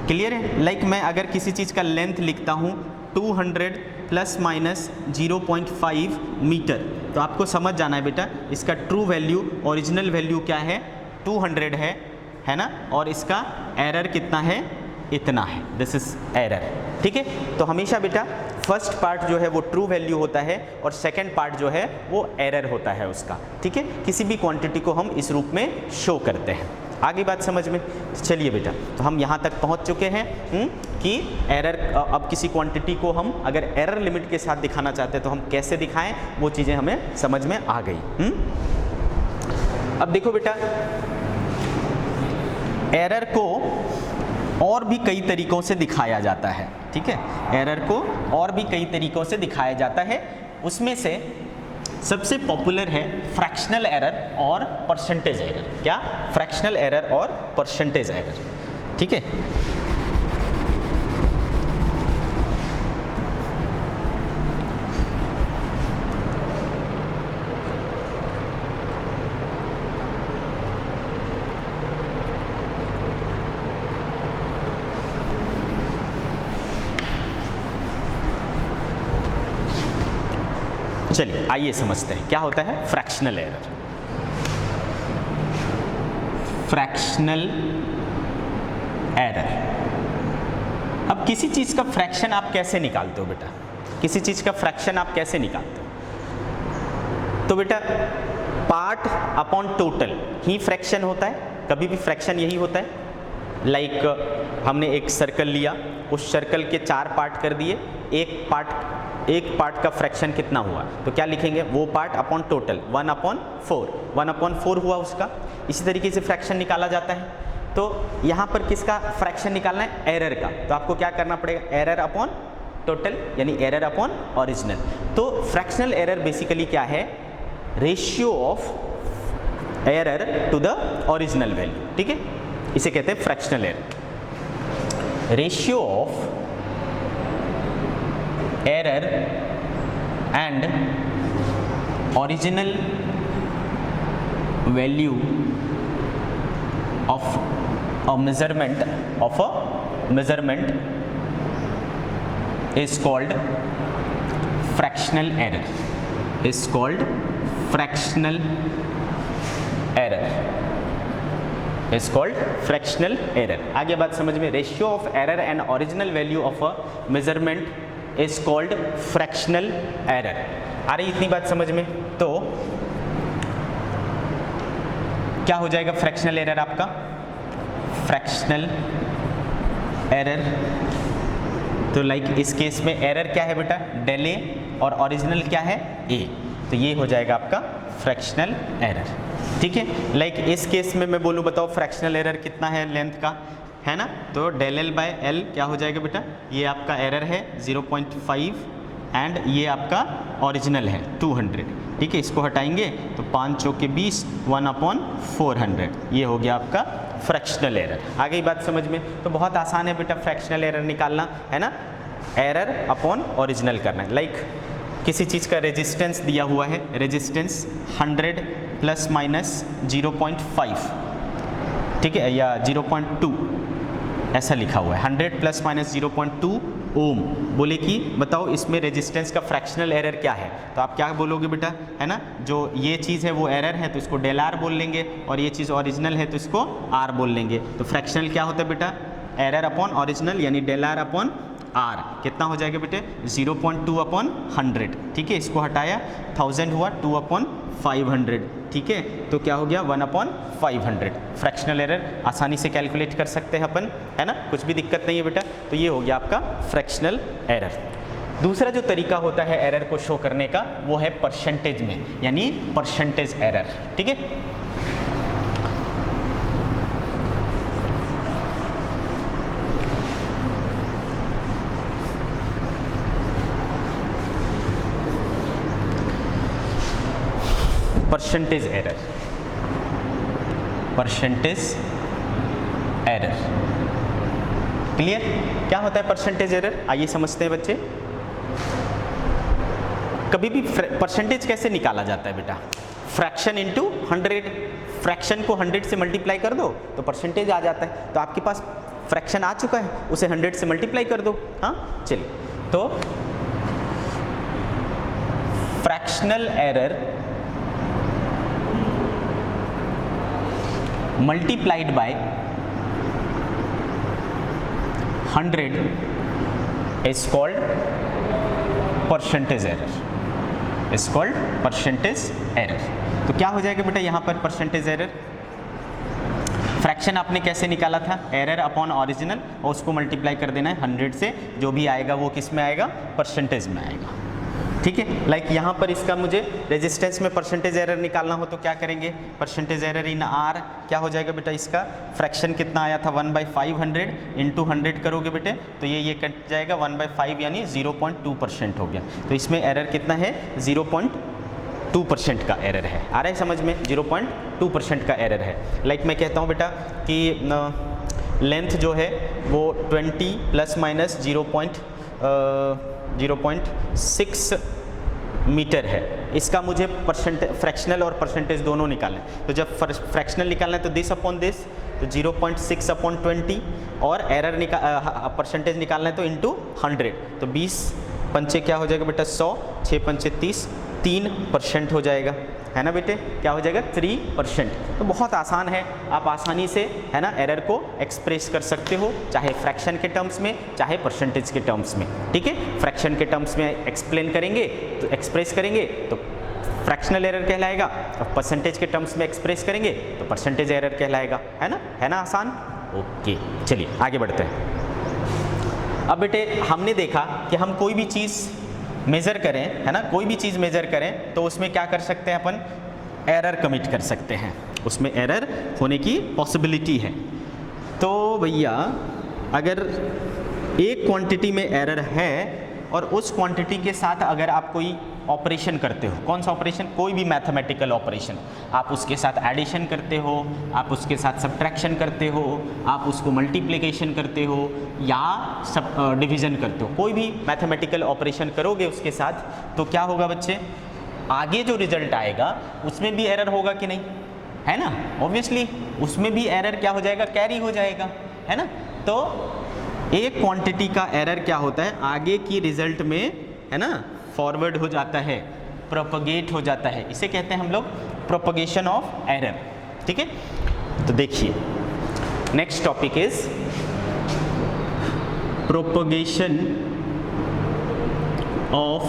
क्लियर है। लाइक मैं अगर किसी चीज़ का लेंथ लिखता हूँ 200 प्लस माइनस 0.5 मीटर, तो आपको समझ जाना है बेटा इसका ट्रू वैल्यू, ओरिजिनल वैल्यू क्या है, 200 है ना, और इसका एरर कितना है, इतना है, दिस इज एरर। ठीक है, तो हमेशा बेटा फर्स्ट पार्ट जो है वो ट्रू वैल्यू होता है और सेकंड पार्ट जो है वो एरर होता है उसका। ठीक है, किसी भी क्वांटिटी को हम इस रूप में शो करते हैं। आगे बात समझ में। चलिए बेटा, तो हम यहाँ तक पहुँच चुके हैं कि एरर, अब किसी क्वांटिटी को हम अगर एरर लिमिट के साथ दिखाना चाहते हैं तो हम कैसे दिखाएं, वो चीज़ें हमें समझ में आ गई। अब देखो बेटा, एरर को और भी कई तरीकों से दिखाया जाता है। ठीक है, एरर को और भी कई तरीकों से दिखाया जाता है, उसमें से सबसे पॉपुलर है फ्रैक्शनल एरर और परसेंटेज एरर। क्या, फ्रैक्शनल एरर और परसेंटेज एरर। ठीक है, चलिए आइए समझते हैं क्या होता है फ्रैक्शनल एरर। फ्रैक्शनल एरर, अब किसी चीज़ का फ्रैक्शन आप कैसे निकालते हो बेटा, किसी चीज़ का फ्रैक्शन आप कैसे निकालते हो, तो बेटा पार्ट अपॉन टोटल ही फ्रैक्शन होता है, कभी भी फ्रैक्शन यही होता है। लाइक हमने एक सर्कल लिया, उस सर्कल के 4 पार्ट कर दिए, एक पार्ट का फ्रैक्शन कितना हुआ, तो क्या लिखेंगे, वो पार्ट अपॉन टोटल 1/4 हुआ उसका। इसी तरीके से फ्रैक्शन निकाला जाता है। तो यहाँ पर किसका फ्रैक्शन निकालना है, एरर का, तो आपको क्या करना पड़ेगा, एरर अपॉन टोटल यानी एरर अपॉन ओरिजिनल। तो फ्रैक्शनल एरर बेसिकली क्या है, ratio of error to the original value. ठीक है, इसे कहते हैं fractional error, ratio of error and original value of a measurement is called fractional error, is called fractional error, is called fractional error। आगे बात समझ में, ratio of error and original value of a measurement is called fractional error. आ रही इतनी बात समझ में। तो क्या हो जाएगा फ्रैक्शनल एरर आपका, फ्रैक्शनल एरर, तो लाइक इस केस में एरर क्या है बेटा, डेल ए, और ओरिजिनल क्या है, ए, तो ये हो जाएगा आपका फ्रैक्शनल एरर। ठीक है, लाइक इस केस में मैं बोलूँ, बताओ फ्रैक्शनल एरर कितना है लेंथ का, है ना, तो डेल एल बाय एल क्या हो जाएगा बेटा, ये आपका एरर है 0.5 एंड ये आपका ओरिजिनल है 200। ठीक है, इसको हटाएंगे तो 5 चौके 20, 1/400, ये हो गया आपका फ्रैक्शनल एरर। आ गई बात समझ में। तो बहुत आसान है बेटा फ्रैक्शनल एरर निकालना, है ना। एरर अपॉन ओरिजिनल करना है। लाइक किसी चीज़ का रेजिस्टेंस दिया हुआ है, रेजिस्टेंस 100 प्लस माइनस 0.5, ठीक है, या 0.2 ऐसा लिखा हुआ है, 100 प्लस माइनस 0.2 ओम। बोले कि बताओ इसमें रेजिस्टेंस का फ्रैक्शनल एरर क्या है, तो आप क्या बोलोगे बेटा, है ना, जो ये चीज़ है वो एरर है तो इसको डेल आर बोल लेंगे, और ये चीज़ ओरिजिनल है तो इसको आर बोल लेंगे। तो फ्रैक्शनल क्या होता है बेटा, एरर अपॉन ओरिजिनल, यानी डेल आर अपॉन आर। कितना हो जाएगा बेटे, 0.2 अपॉन 100, ठीक है, इसको हटाया, 1000 हुआ, 2 अपॉन 500, ठीक है, तो क्या हो गया 1 अपॉन 500। फ्रैक्शनल एरर आसानी से कैलकुलेट कर सकते हैं अपन, है ना, कुछ भी दिक्कत नहीं है बेटा। तो ये हो गया आपका फ्रैक्शनल एरर। दूसरा जो तरीका होता है एरर को शो करने का वो है परसेंटेज में, यानी परसेंटेज एरर, ठीक है। Percentage error, percentage error, clear, क्या होता है परसेंटेज एरर, आइए समझते हैं बच्चे। कभी भी परसेंटेज कैसे निकाला जाता है बेटा, फ्रैक्शन इनटू 100, फ्रैक्शन को 100 से मल्टीप्लाई कर दो तो परसेंटेज आ जाता है। तो आपके पास फ्रैक्शन आ चुका है, उसे 100 से मल्टीप्लाई कर दो। हाँ चलिए, तो fractional error multiplied by 100 is called percentage error, is called percentage error। तो क्या हो जाएगा बेटा यहाँ पर परसेंटेज एरर, फ्रैक्शन आपने कैसे निकाला था, एरर अपॉन ओरिजिनल, और उसको मल्टीप्लाई कर देना है 100 से, जो भी आएगा वो किस में आएगा, परसेंटेज में आएगा, ठीक है। लाइक यहाँ पर इसका मुझे रेजिस्टेंस में परसेंटेज एरर निकालना हो तो क्या करेंगे, परसेंटेज एरर इन आर, क्या हो जाएगा बेटा, इसका फ्रैक्शन कितना आया था 1/500 इंटू 100 करोगे बेटे तो ये कट जाएगा 1/5, यानी 0.2% हो गया। तो इसमें एरर कितना है, 0.2% का एरर है। आ रहा है समझ में, 0.2% का एरर है। लाइक मैं कहता हूँ बेटा कि लेंथ जो है वो 20 प्लस माइनस 0.6 मीटर है, इसका मुझे फ्रैक्शनल और परसेंटेज दोनों निकालना है। तो जब फ्रैक्शनल निकालना है तो दिस अपॉन दिस, तो 0.6 अपॉन 20, और एरर परसेंटेज निकालना है तो इंटू 100, तो 20 पंचे क्या हो जाएगा बेटा 100, 6 पंचे 30, 3% हो जाएगा, है ना बेटे, क्या हो जाएगा 3%। तो बहुत आसान है, आप आसानी से, है ना, एरर को एक्सप्रेस कर सकते हो, चाहे फ्रैक्शन के टर्म्स में चाहे परसेंटेज के टर्म्स में, ठीक है। फ्रैक्शन के टर्म्स में एक्सप्लेन करेंगे तो एक्सप्रेस करेंगे तो फ्रैक्शनल एरर कहलाएगा, और परसेंटेज के टर्म्स में एक्सप्रेस करेंगे तो परसेंटेज एरर कहलाएगा, है ना आसान। ओके चलिए आगे बढ़ते हैं। अब बेटे हमने देखा कि हम कोई भी चीज़ मेज़र करें, है ना, कोई भी चीज़ मेज़र करें तो उसमें क्या कर सकते हैं अपन, एरर कमिट कर सकते हैं, उसमें एरर होने की पॉसिबिलिटी है। तो भैया अगर एक क्वांटिटी में एरर है और उस क्वांटिटी के साथ अगर आप कोई ऑपरेशन करते हो, कौन सा ऑपरेशन, कोई भी मैथमेटिकल ऑपरेशन, आप उसके साथ एडिशन करते हो, आप उसके साथ सब्ट्रैक्शन करते हो, आप उसको मल्टीप्लिकेशन करते हो या डिवीज़न करते हो, कोई भी मैथमेटिकल ऑपरेशन करोगे उसके साथ, तो क्या होगा बच्चे, आगे जो रिजल्ट आएगा उसमें भी एरर होगा कि नहीं, है ना, ऑब्वियसली उसमें भी एरर क्या हो जाएगा, कैरी हो जाएगा, है ना। तो एक क्वांटिटी का एरर क्या होता है, आगे की रिजल्ट में, है ना, फॉरवर्ड हो जाता है, प्रोपगेट हो जाता है, इसे कहते हैं हम लोग प्रोपगेशन ऑफ एरर, ठीक है। तो देखिए next topic is propagation of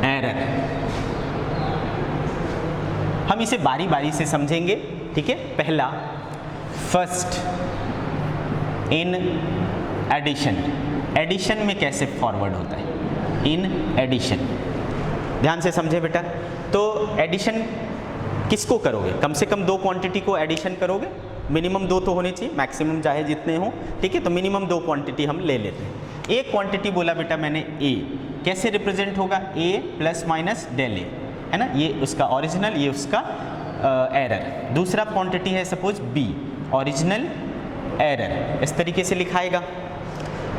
error. हम इसे बारी बारी से समझेंगे, ठीक है। पहला, फर्स्ट इन एडिशन, एडिशन में कैसे फॉरवर्ड होता है, इन एडिशन, ध्यान से समझे बेटा। तो एडिशन किसको करोगे, कम से कम 2 क्वांटिटी को एडिशन करोगे, मिनिमम 2 तो होने चाहिए, मैक्सिमम चाहे जितने हो, ठीक है। तो मिनिमम 2 क्वांटिटी हम ले लेते हैं। एक क्वांटिटी बोला बेटा मैंने ए, कैसे रिप्रेजेंट होगा, ए प्लस माइनस डेल ए, है ना, ये उसका ओरिजिनल, ये उसका एरर। दूसरा क्वांटिटी है सपोज बी, ओरिजिनल एरर, इस तरीके से लिखाएगा।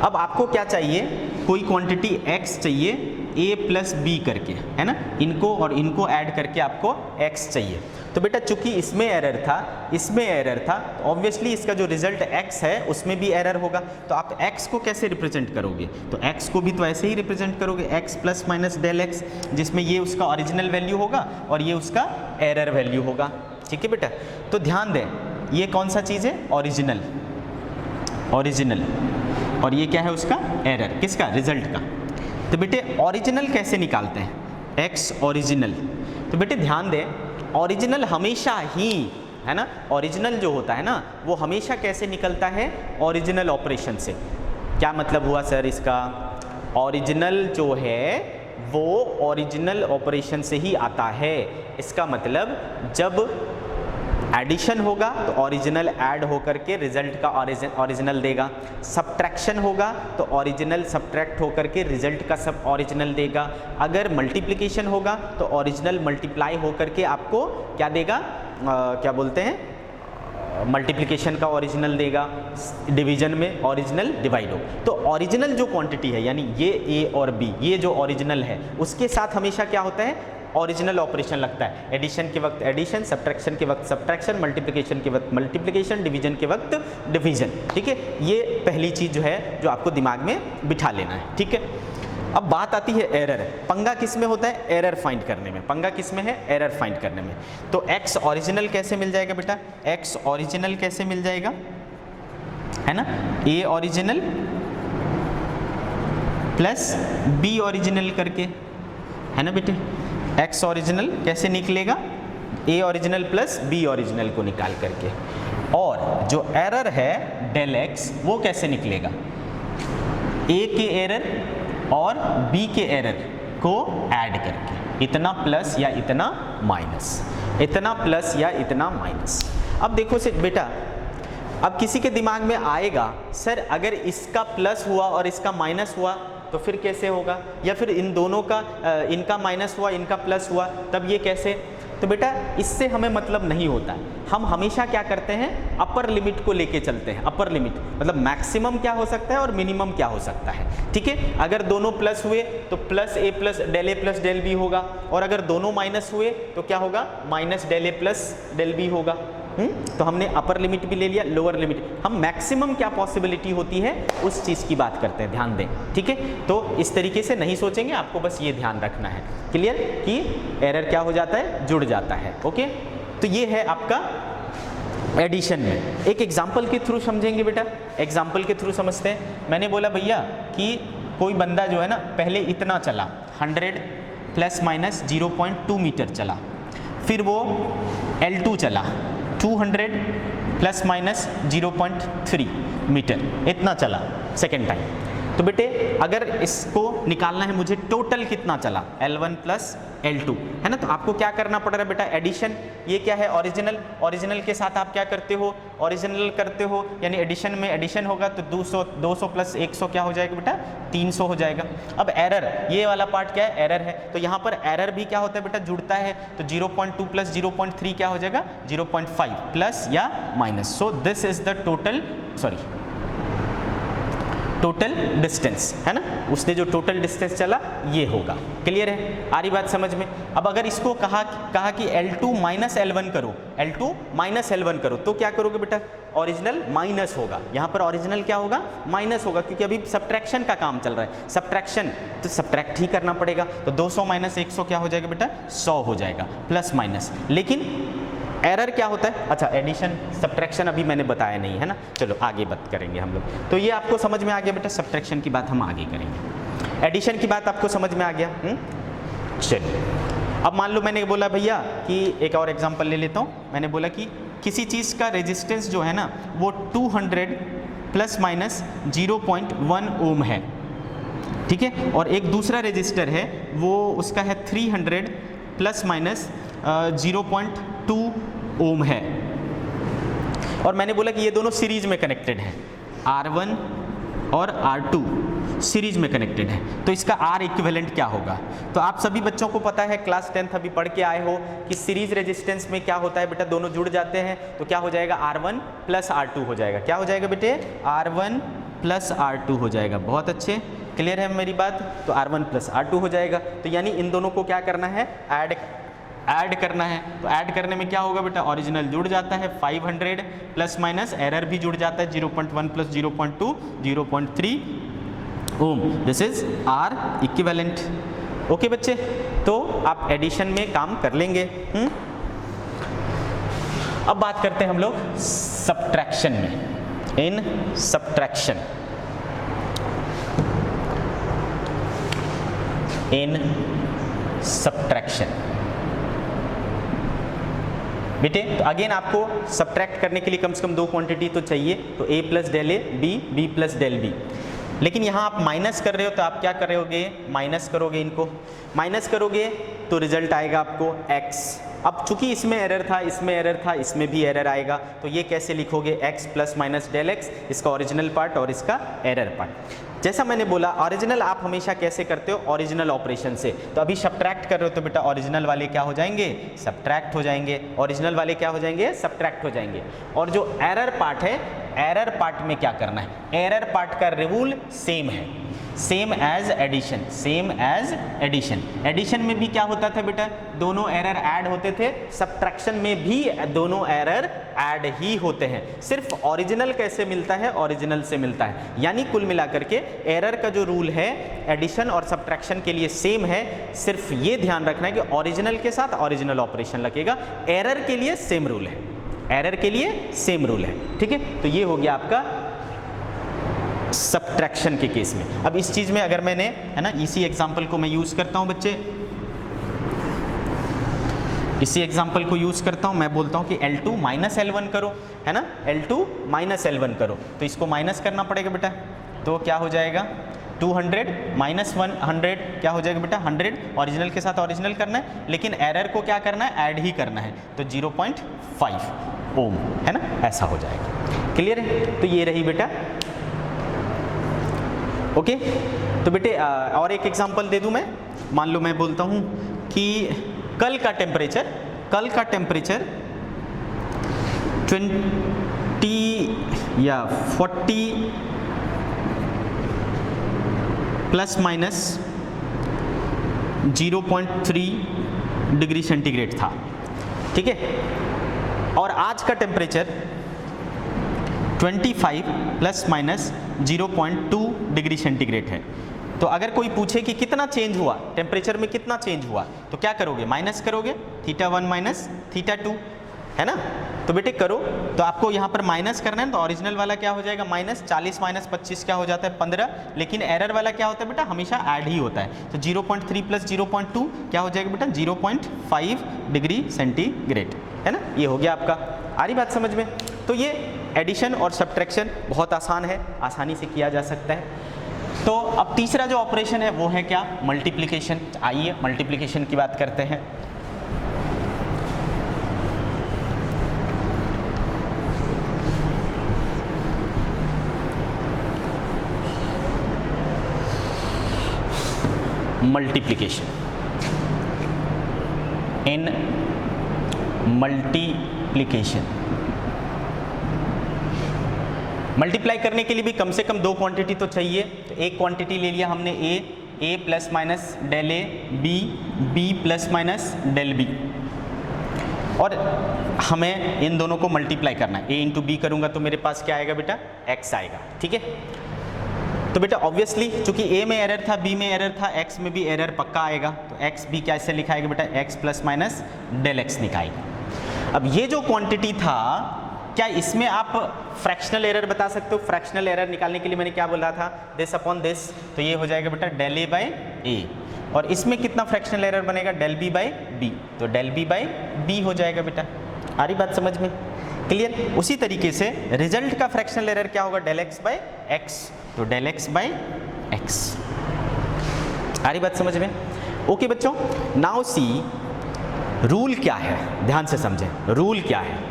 अब आपको क्या चाहिए, कोई क्वांटिटी x चाहिए a प्लस बी करके, है ना, इनको और इनको ऐड करके आपको x चाहिए। तो बेटा चूंकि इसमें एरर था, इसमें एरर था, तो ऑब्वियसली इसका जो रिजल्ट x है उसमें भी एरर होगा। तो आप x को कैसे रिप्रेजेंट करोगे, तो x को भी तो ऐसे ही रिप्रेजेंट करोगे, x plus minus del x, जिसमें ये उसका ओरिजिनल वैल्यू होगा और ये उसका एरर वैल्यू होगा। ठीक है बेटा, तो ध्यान दें, ये कौन सा चीज़ है, ओरिजिनल, ओरिजिनल, और ये क्या है उसका एरर, किसका, रिजल्ट का। तो बेटे ओरिजिनल कैसे निकालते हैं, x ओरिजिनल। तो बेटे ध्यान दें, ओरिजिनल हमेशा ही, है ना, ओरिजिनल जो होता है ना वो हमेशा कैसे निकलता है, ओरिजिनल ऑपरेशन से। क्या मतलब हुआ सर इसका, ओरिजिनल जो है वो ओरिजिनल ऑपरेशन से ही आता है। इसका मतलब जब एडिशन होगा तो ओरिजिनल ऐड होकर के रिजल्ट का ओरिजिनल देगा, सब्ट्रैक्शन होगा तो ओरिजिनल सब्ट्रैक्ट होकर के रिजल्ट का सब ओरिजिनल देगा, अगर मल्टीप्लिकेशन होगा तो ओरिजिनल मल्टीप्लाई होकर के आपको क्या देगा, क्या बोलते हैं, मल्टीप्लिकेशन का ओरिजिनल देगा, डिवीजन में ओरिजिनल डिवाइड हो। तो ओरिजिनल जो क्वांटिटी है यानी ये a और b, ये जो ओरिजिनल है उसके साथ हमेशा क्या होता है, ओरिजिनल ऑपरेशन लगता है। एडिशन के वक्त एडिशन, सब्ट्रैक्शन के वक्त सब्ट्रैक्शन, मल्टीप्लिकेशन के वक्त मल्टीप्लिकेशन, डिवीजन के वक्त डिवीजन। ठीक है, ये पहली चीज़ जो है जो आपको दिमाग में बिठा लेना है। ठीक है, अब बात आती है एरर। पंगा किस में होता है, एरर फाइंड करने में। पंगा किस में है, एरर फाइंड करने में। तो x ओरिजिनल कैसे मिल जाएगा बेटा, x ओरिजिनल कैसे मिल जाएगा, है ना, a original plus b original करके, है ना बेटे। x ओरिजिनल कैसे निकलेगा, a original plus b original को निकाल करके, और जो एरर है डेल x वो कैसे निकलेगा, a के एरर और b के एरर को ऐड करके, इतना प्लस या इतना माइनस, इतना प्लस या इतना माइनस। अब देखो से बेटा, अब किसी के दिमाग में आएगा सर अगर इसका प्लस हुआ और इसका माइनस हुआ तो फिर कैसे होगा, या फिर इन दोनों का इनका माइनस हुआ इनका प्लस हुआ तब ये कैसे। तो बेटा इससे हमें मतलब नहीं होता है, हम हमेशा क्या करते हैं, अपर लिमिट को लेके चलते हैं। अपर लिमिट मतलब मैक्सिमम क्या हो सकता है और मिनिमम क्या हो सकता है। ठीक है, अगर दोनों प्लस हुए तो प्लस ए प्लस डेल बी होगा, और अगर दोनों माइनस हुए तो क्या होगा, माइनस डेल ए प्लस डेल बी होगा। तो हमने अपर लिमिट भी ले लिया, लोअर लिमिट, हम मैक्सिमम क्या पॉसिबिलिटी होती है उस चीज़ की बात करते हैं, ध्यान दें। ठीक है, तो इस तरीके से नहीं सोचेंगे, आपको बस ये ध्यान रखना है, क्लियर, कि एरर क्या हो जाता है, जुड़ जाता है। ओके, तो ये है आपका एडिशन में। एक एग्जाम्पल के थ्रू समझेंगे बेटा, एग्जाम्पल के थ्रू समझते हैं। मैंने बोला भैया कि कोई बंदा जो है ना पहले इतना चला, 100 प्लस माइनस 0.2 मीटर चला, फिर वो L2 चला 200 प्लस माइनस 0.3 मीटर, इतना चला सेकेंड टाइम। तो बेटे अगर इसको निकालना है मुझे टोटल कितना चला, L1 प्लस L2, है ना, तो आपको क्या करना पड़ रहा है बेटा, एडिशन। ये क्या है, ओरिजिनल, ओरिजिनल के साथ आप क्या करते हो, ओरिजिनल करते हो, यानी एडिशन में एडिशन होगा तो 200 प्लस 100 क्या हो जाएगा बेटा, 300 हो जाएगा। अब एरर, ये वाला पार्ट क्या है, एरर है, तो यहाँ पर एरर भी क्या होता है बेटा, जुड़ता है, तो 0.2 प्लस 0.3 क्या हो जाएगा, 0.5 प्लस या minus. So this is the total, total distance, है ना, उसने जो टोटल डिस्टेंस चला ये होगा। क्लियर है, आ रही बात समझ में। अब अगर इसको कहा कि L2 माइनस L1 करो, L2 माइनस L1 करो, तो क्या करोगे बेटा, ओरिजिनल माइनस होगा, यहाँ पर ओरिजिनल क्या होगा, माइनस होगा, क्योंकि अभी सब्ट्रैक्शन का काम चल रहा है, सब्ट्रैक्शन, तो सब्ट्रैक्ट ही करना पड़ेगा। तो 200 माइनस 100 क्या हो जाएगा बेटा, 100 हो जाएगा, प्लस माइनस। लेकिन एरर क्या होता है, अच्छा एडिशन सब्ट्रैक्शन अभी मैंने बताया नहीं है ना, चलो आगे बात करेंगे हम लोग। तो ये आपको समझ में आ गया बेटा, सब्ट्रैक्शन की बात हम आगे करेंगे, एडिशन की बात आपको समझ में आ गया। चलिए अब मान लो मैंने बोला भैया कि एक और एग्जांपल ले लेता हूँ। मैंने बोला कि किसी चीज़ का रेजिस्टेंस जो है ना वो 200 प्लस माइनस 0.1 ओम है, ठीक है, और एक दूसरा रेजिस्टर है वो उसका है 300 प्लस माइनस 0.2 ओम है, और मैंने बोला कि ये दोनों सीरीज में कनेक्टेड हैं, R1 और R2 सीरीज में कनेक्टेड है, तो इसका R इक्विवेलेंट क्या होगा। तो आप सभी बच्चों को पता है, क्लास 10th अभी पढ़ के आए हो कि सीरीज रेजिस्टेंस में क्या होता है बेटा, दोनों जुड़ जाते हैं, तो क्या हो जाएगा, R1 प्लस R2 हो जाएगा। क्या हो जाएगा बेटे, R1 प्लस R2 हो जाएगा। बहुत अच्छे, क्लियर है मेरी बात। तो R1 प्लस R2 हो जाएगा। तो यानी इन दोनों को क्या करना है, ऐड करना है। तो ऐड करने में क्या होगा बेटा, ओरिजिनल जुड़ जाता है 500 प्लस माइनस एरर भी जुड़ जाता है 0.1 plus 0.2 0.3 ohm. This is R equivalent. Okay बच्चे, तो आप एडिशन में काम कर लेंगे। अब बात करते हैं हम लोग सब्ट्रैक्शन में। इन सब्ट्रैक्शन, बेटे, तो अगेन आपको सब्ट्रैक्ट करने के लिए कम से कम दो क्वांटिटी तो चाहिए। तो a plus del A B, B plus del B. लेकिन यहाँ आप माइनस कर रहे हो, तो आप क्या कर रहे होगे, माइनस करोगे, इनको माइनस करोगे तो रिजल्ट आएगा आपको x। अब चूंकि इसमें एरर था, इसमें एरर था, इसमें भी एरर आएगा। तो ये कैसे लिखोगे, x plus minus del x, इसका ओरिजिनल पार्ट और इसका एरर पार्ट। जैसा मैंने बोला, ओरिजिनल आप हमेशा कैसे करते हो, ओरिजिनल ऑपरेशन से। तो अभी सब्ट्रैक्ट कर रहे हो तो बेटा ओरिजिनल वाले क्या हो जाएंगे, सब्ट्रैक्ट हो जाएंगे। ओरिजिनल वाले क्या हो जाएंगे, सब्ट्रैक्ट हो जाएंगे। और जो एरर पार्ट है, एरर पार्ट में क्या करना है, एरर पार्ट का रूल सेम है, same as addition, same as addition. Addition में भी क्या होता था बेटा, दोनों एरर ऐड होते थे। सब्ट्रैक्शन में भी दोनों एरर ऐड ही होते हैं। सिर्फ ओरिजिनल कैसे मिलता है, ओरिजिनल से मिलता है। यानी कुल मिलाकर के एरर का जो रूल है एडिशन और सब्ट्रैक्शन के लिए सेम है। सिर्फ ये ध्यान रखना है कि ओरिजिनल के साथ ओरिजिनल ऑपरेशन लगेगा। एरर के लिए सेम रूल है, एरर के लिए सेम रूल है। ठीक है, तो ये हो गया आपका सब्ट्रैक्शन के केस में। अब इस चीज में अगर मैंने, है ना, इसी एग्जांपल को मैं यूज करता हूं बच्चे, इसी एग्जांपल को यूज करता हूं। मैं बोलता हूं कि L2 माइनस L1 करो, है ना, L2 माइनस L1 करो। तो इसको माइनस करना पड़ेगा बेटा। तो क्या हो जाएगा, 200 माइनस 100 क्या हो जाएगा बेटा, 100। ओरिजिनल के साथ ओरिजिनल करना है, लेकिन एरर को क्या करना है, ऐड ही करना है। तो 0.5 ओम, है ना, ऐसा हो जाएगा। क्लियर है। तो ये रही बेटा। ओके, तो बेटे और एक एग्जांपल दे दूं मैं। मान लो मैं बोलता हूं कि कल का टेम्परेचर 20 या 40 प्लस माइनस 0.3 डिग्री सेंटीग्रेड था। ठीक है, और आज का temperature 25 plus minus 0.2 degree centigrade है। तो अगर कोई पूछे कि कितना चेंज हुआ, टेम्परेचर में कितना चेंज हुआ, तो क्या करोगे, माइनस करोगे, θ1 माइनस θ2, है ना। तो बेटे करो, तो आपको यहाँ पर माइनस करना है। तो ओरिजिनल वाला क्या हो जाएगा, माइनस 40 माइनस 25 क्या हो जाता है, 15। लेकिन एरर वाला क्या होता है बेटा, हमेशा ऐड ही होता है। तो 0.3 प्लस 0.2 क्या हो जाएगा बेटा, 0.5 डिग्री सेंटीग्रेड, है ना। ये हो गया आपका। आ रही बात समझ में। तो ये एडिशन और सब्ट्रैक्शन बहुत आसान है, आसानी से किया जा सकता है। तो अब तीसरा जो ऑपरेशन है वो है क्या, मल्टीप्लिकेशन। आइए मल्टीप्लिकेशन की बात करते हैं। मल्टीप्लिकेशन, इन मल्टीप्लिकेशन, मल्टीप्लाई करने के लिए भी कम से कम दो क्वांटिटी तो चाहिए। तो एक क्वांटिटी ले लिया हमने A plus minus del A, B plus minus del B, और हमें इन दोनों को मल्टीप्लाई करना है। ए इंटू बी करूँगा तो मेरे पास क्या आएगा बेटा, एक्स आएगा। ठीक है, तो बेटा ऑब्वियसली चूंकि ए में एरर था, बी में एरर था, एक्स में भी एरर पक्का आएगा। तो एक्स भी कैसे लिखाएगा बेटा, X plus minus del X लिखाएगा। अब ये जो क्वांटिटी था, क्या इसमें आप फ्रैक्शनल एरर बता सकते हो? फ्रैक्शनल एरर निकालने के लिए मैंने क्या बोला था, दिस अपॉन दिस। तो ये हो जाएगा बेटा डेल ए बाई ए, और इसमें कितना फ्रैक्शनल एरर बनेगा, डेल बी बाई बी। तो डेल बी बाई बी हो जाएगा बेटा। आ रही बात समझ में, क्लियर। उसी तरीके से रिजल्ट का फ्रैक्शनल एरर क्या होगा, डेल एक्स बाई एक्स। तो डेल एक्स बाई एक्स। आ रही बात समझ में। ओके बच्चों, नाउ सी रूल क्या है, ध्यान से समझें रूल क्या है।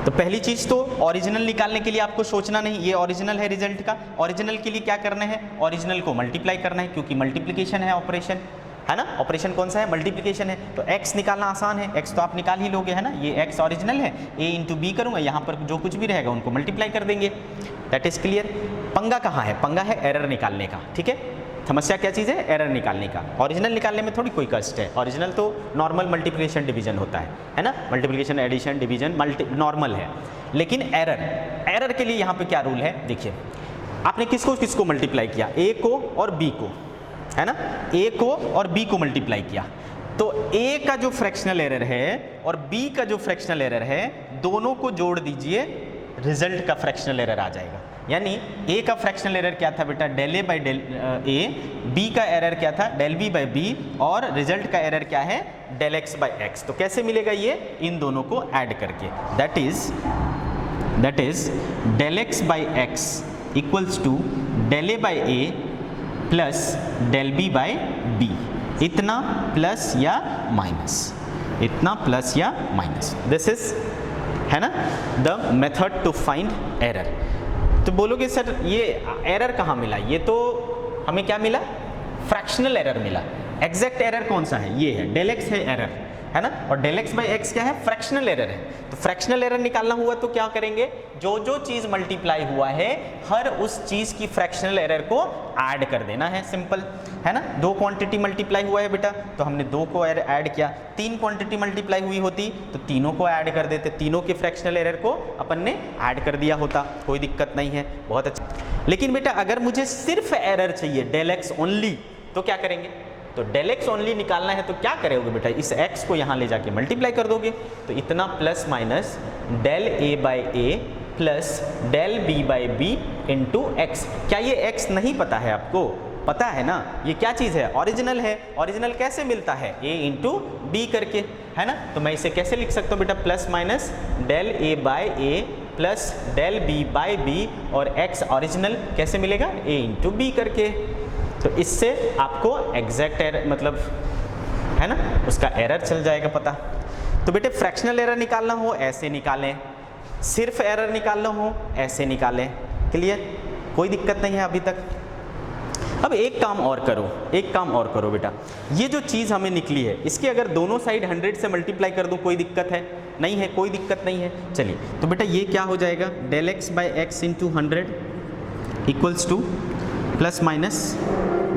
तो पहली चीज तो ओरिजिनल निकालने के लिए आपको सोचना नहीं, ये ओरिजिनल है रिजल्ट का। ओरिजिनल के लिए क्या करना है, ओरिजिनल को मल्टीप्लाई करना है, क्योंकि मल्टीप्लिकेशन है ऑपरेशन, है ना। ऑपरेशन कौन सा है, मल्टीप्लिकेशन है। तो x निकालना आसान है, x तो आप निकाल ही लोगे, है ना। ये x ओरिजिनल है, a इंटू बी करूँगा, यहाँ पर जो कुछ भी रहेगा उनको मल्टीप्लाई कर देंगे। That is clear. पंगा कहाँ है? पंगा है एरर निकालने का, ठीक है। समस्या क्या चीज़ है? एरर निकालने का। ओरिजिनल निकालने में थोड़ी कोई कष्ट है, ओरिजिनल तो नॉर्मल मल्टीप्लिकेशन डिवीजन होता है ना, मल्टीप्लिकेशन एडिशन डिवीजन नॉर्मल है। लेकिन एरर के लिए यहाँ पे क्या रूल है देखिए, आपने किसको किसको मल्टीप्लाई किया, ए को और बी को, है ना, ए को और बी को मल्टीप्लाई किया, तो ए का जो फ्रैक्शनल एरर है और बी का जो फ्रैक्शनल एरर है दोनों को जोड़ दीजिए, रिजल्ट का फ्रैक्शनल एरर आ जाएगा। यानी ए का फ्रैक्शनल एरर क्या था बेटा? Del A by del A, B का एरर क्या था? डेल बी बाई बी, और रिजल्ट का एरर क्या है? Del X by X. तो कैसे मिलेगा ये? इन दोनों को ऐड करके, that is del X by X equals to del A by A plus del B by B. इतना प्लस या माइनस, इतना प्लस या माइनस, दिस इज, है ना, the method to find error. तो बोलोगे सर ये एरर कहाँ मिला? ये तो हमें क्या मिला? फ्रैक्शनल एरर मिला। एग्जैक्ट एरर कौन सा है? ये है, डेल एक्स है एरर, है ना, और डेल एक्स बाई एक्स क्या है? फ्रैक्शनल एरर है। तो फ्रैक्शनल एरर निकालना हुआ तो क्या करेंगे? जो जो चीज़ मल्टीप्लाई हुआ है हर उस चीज़ की फ्रैक्शनल एरर को ऐड कर देना है, सिंपल, है ना। दो क्वांटिटी मल्टीप्लाई हुआ है बेटा, तो हमने दो को ऐड किया। तीन क्वांटिटी मल्टीप्लाई हुई होती तो तीनों को ऐड कर देते, तीनों के फ्रैक्शनल एरर को अपन ने ऐड कर दिया होता, कोई दिक्कत नहीं है, बहुत अच्छा। लेकिन बेटा अगर मुझे सिर्फ एरर चाहिए, डेल एक्स ओनली, तो क्या करेंगे? तो डेल एक्स ओनली निकालना है तो क्या करोगे बेटा? इस एक्स को यहाँ ले जाके मल्टीप्लाई कर दोगे, तो इतना plus minus del A by A plus del B by B into X. क्या ये एक्स नहीं पता है आपको? पता है ना, ये क्या चीज़ है? ओरिजिनल है। ओरिजिनल कैसे मिलता है? ए इंटू बी करके, है ना। तो मैं इसे कैसे लिख सकता हूँ बेटा? Plus minus del A by A plus del B by B, और एक्स ओरिजिनल कैसे मिलेगा? ए इंटू बी करके। तो इससे आपको एग्जैक्ट एरर, मतलब, है ना, उसका एरर चल जाएगा पता। तो बेटे फ्रैक्शनल एरर निकालना हो ऐसे निकालें, सिर्फ एरर निकालना हो ऐसे निकालें, क्लियर, कोई दिक्कत नहीं है अभी तक। अब एक काम और करो बेटा, ये जो चीज़ हमें निकली है इसके अगर दोनों साइड 100 से मल्टीप्लाई कर दूँ कोई दिक्कत है? नहीं है, कोई दिक्कत नहीं है। चलिए तो बेटा ये क्या हो जाएगा? Del X by X into 100 equals to plus minus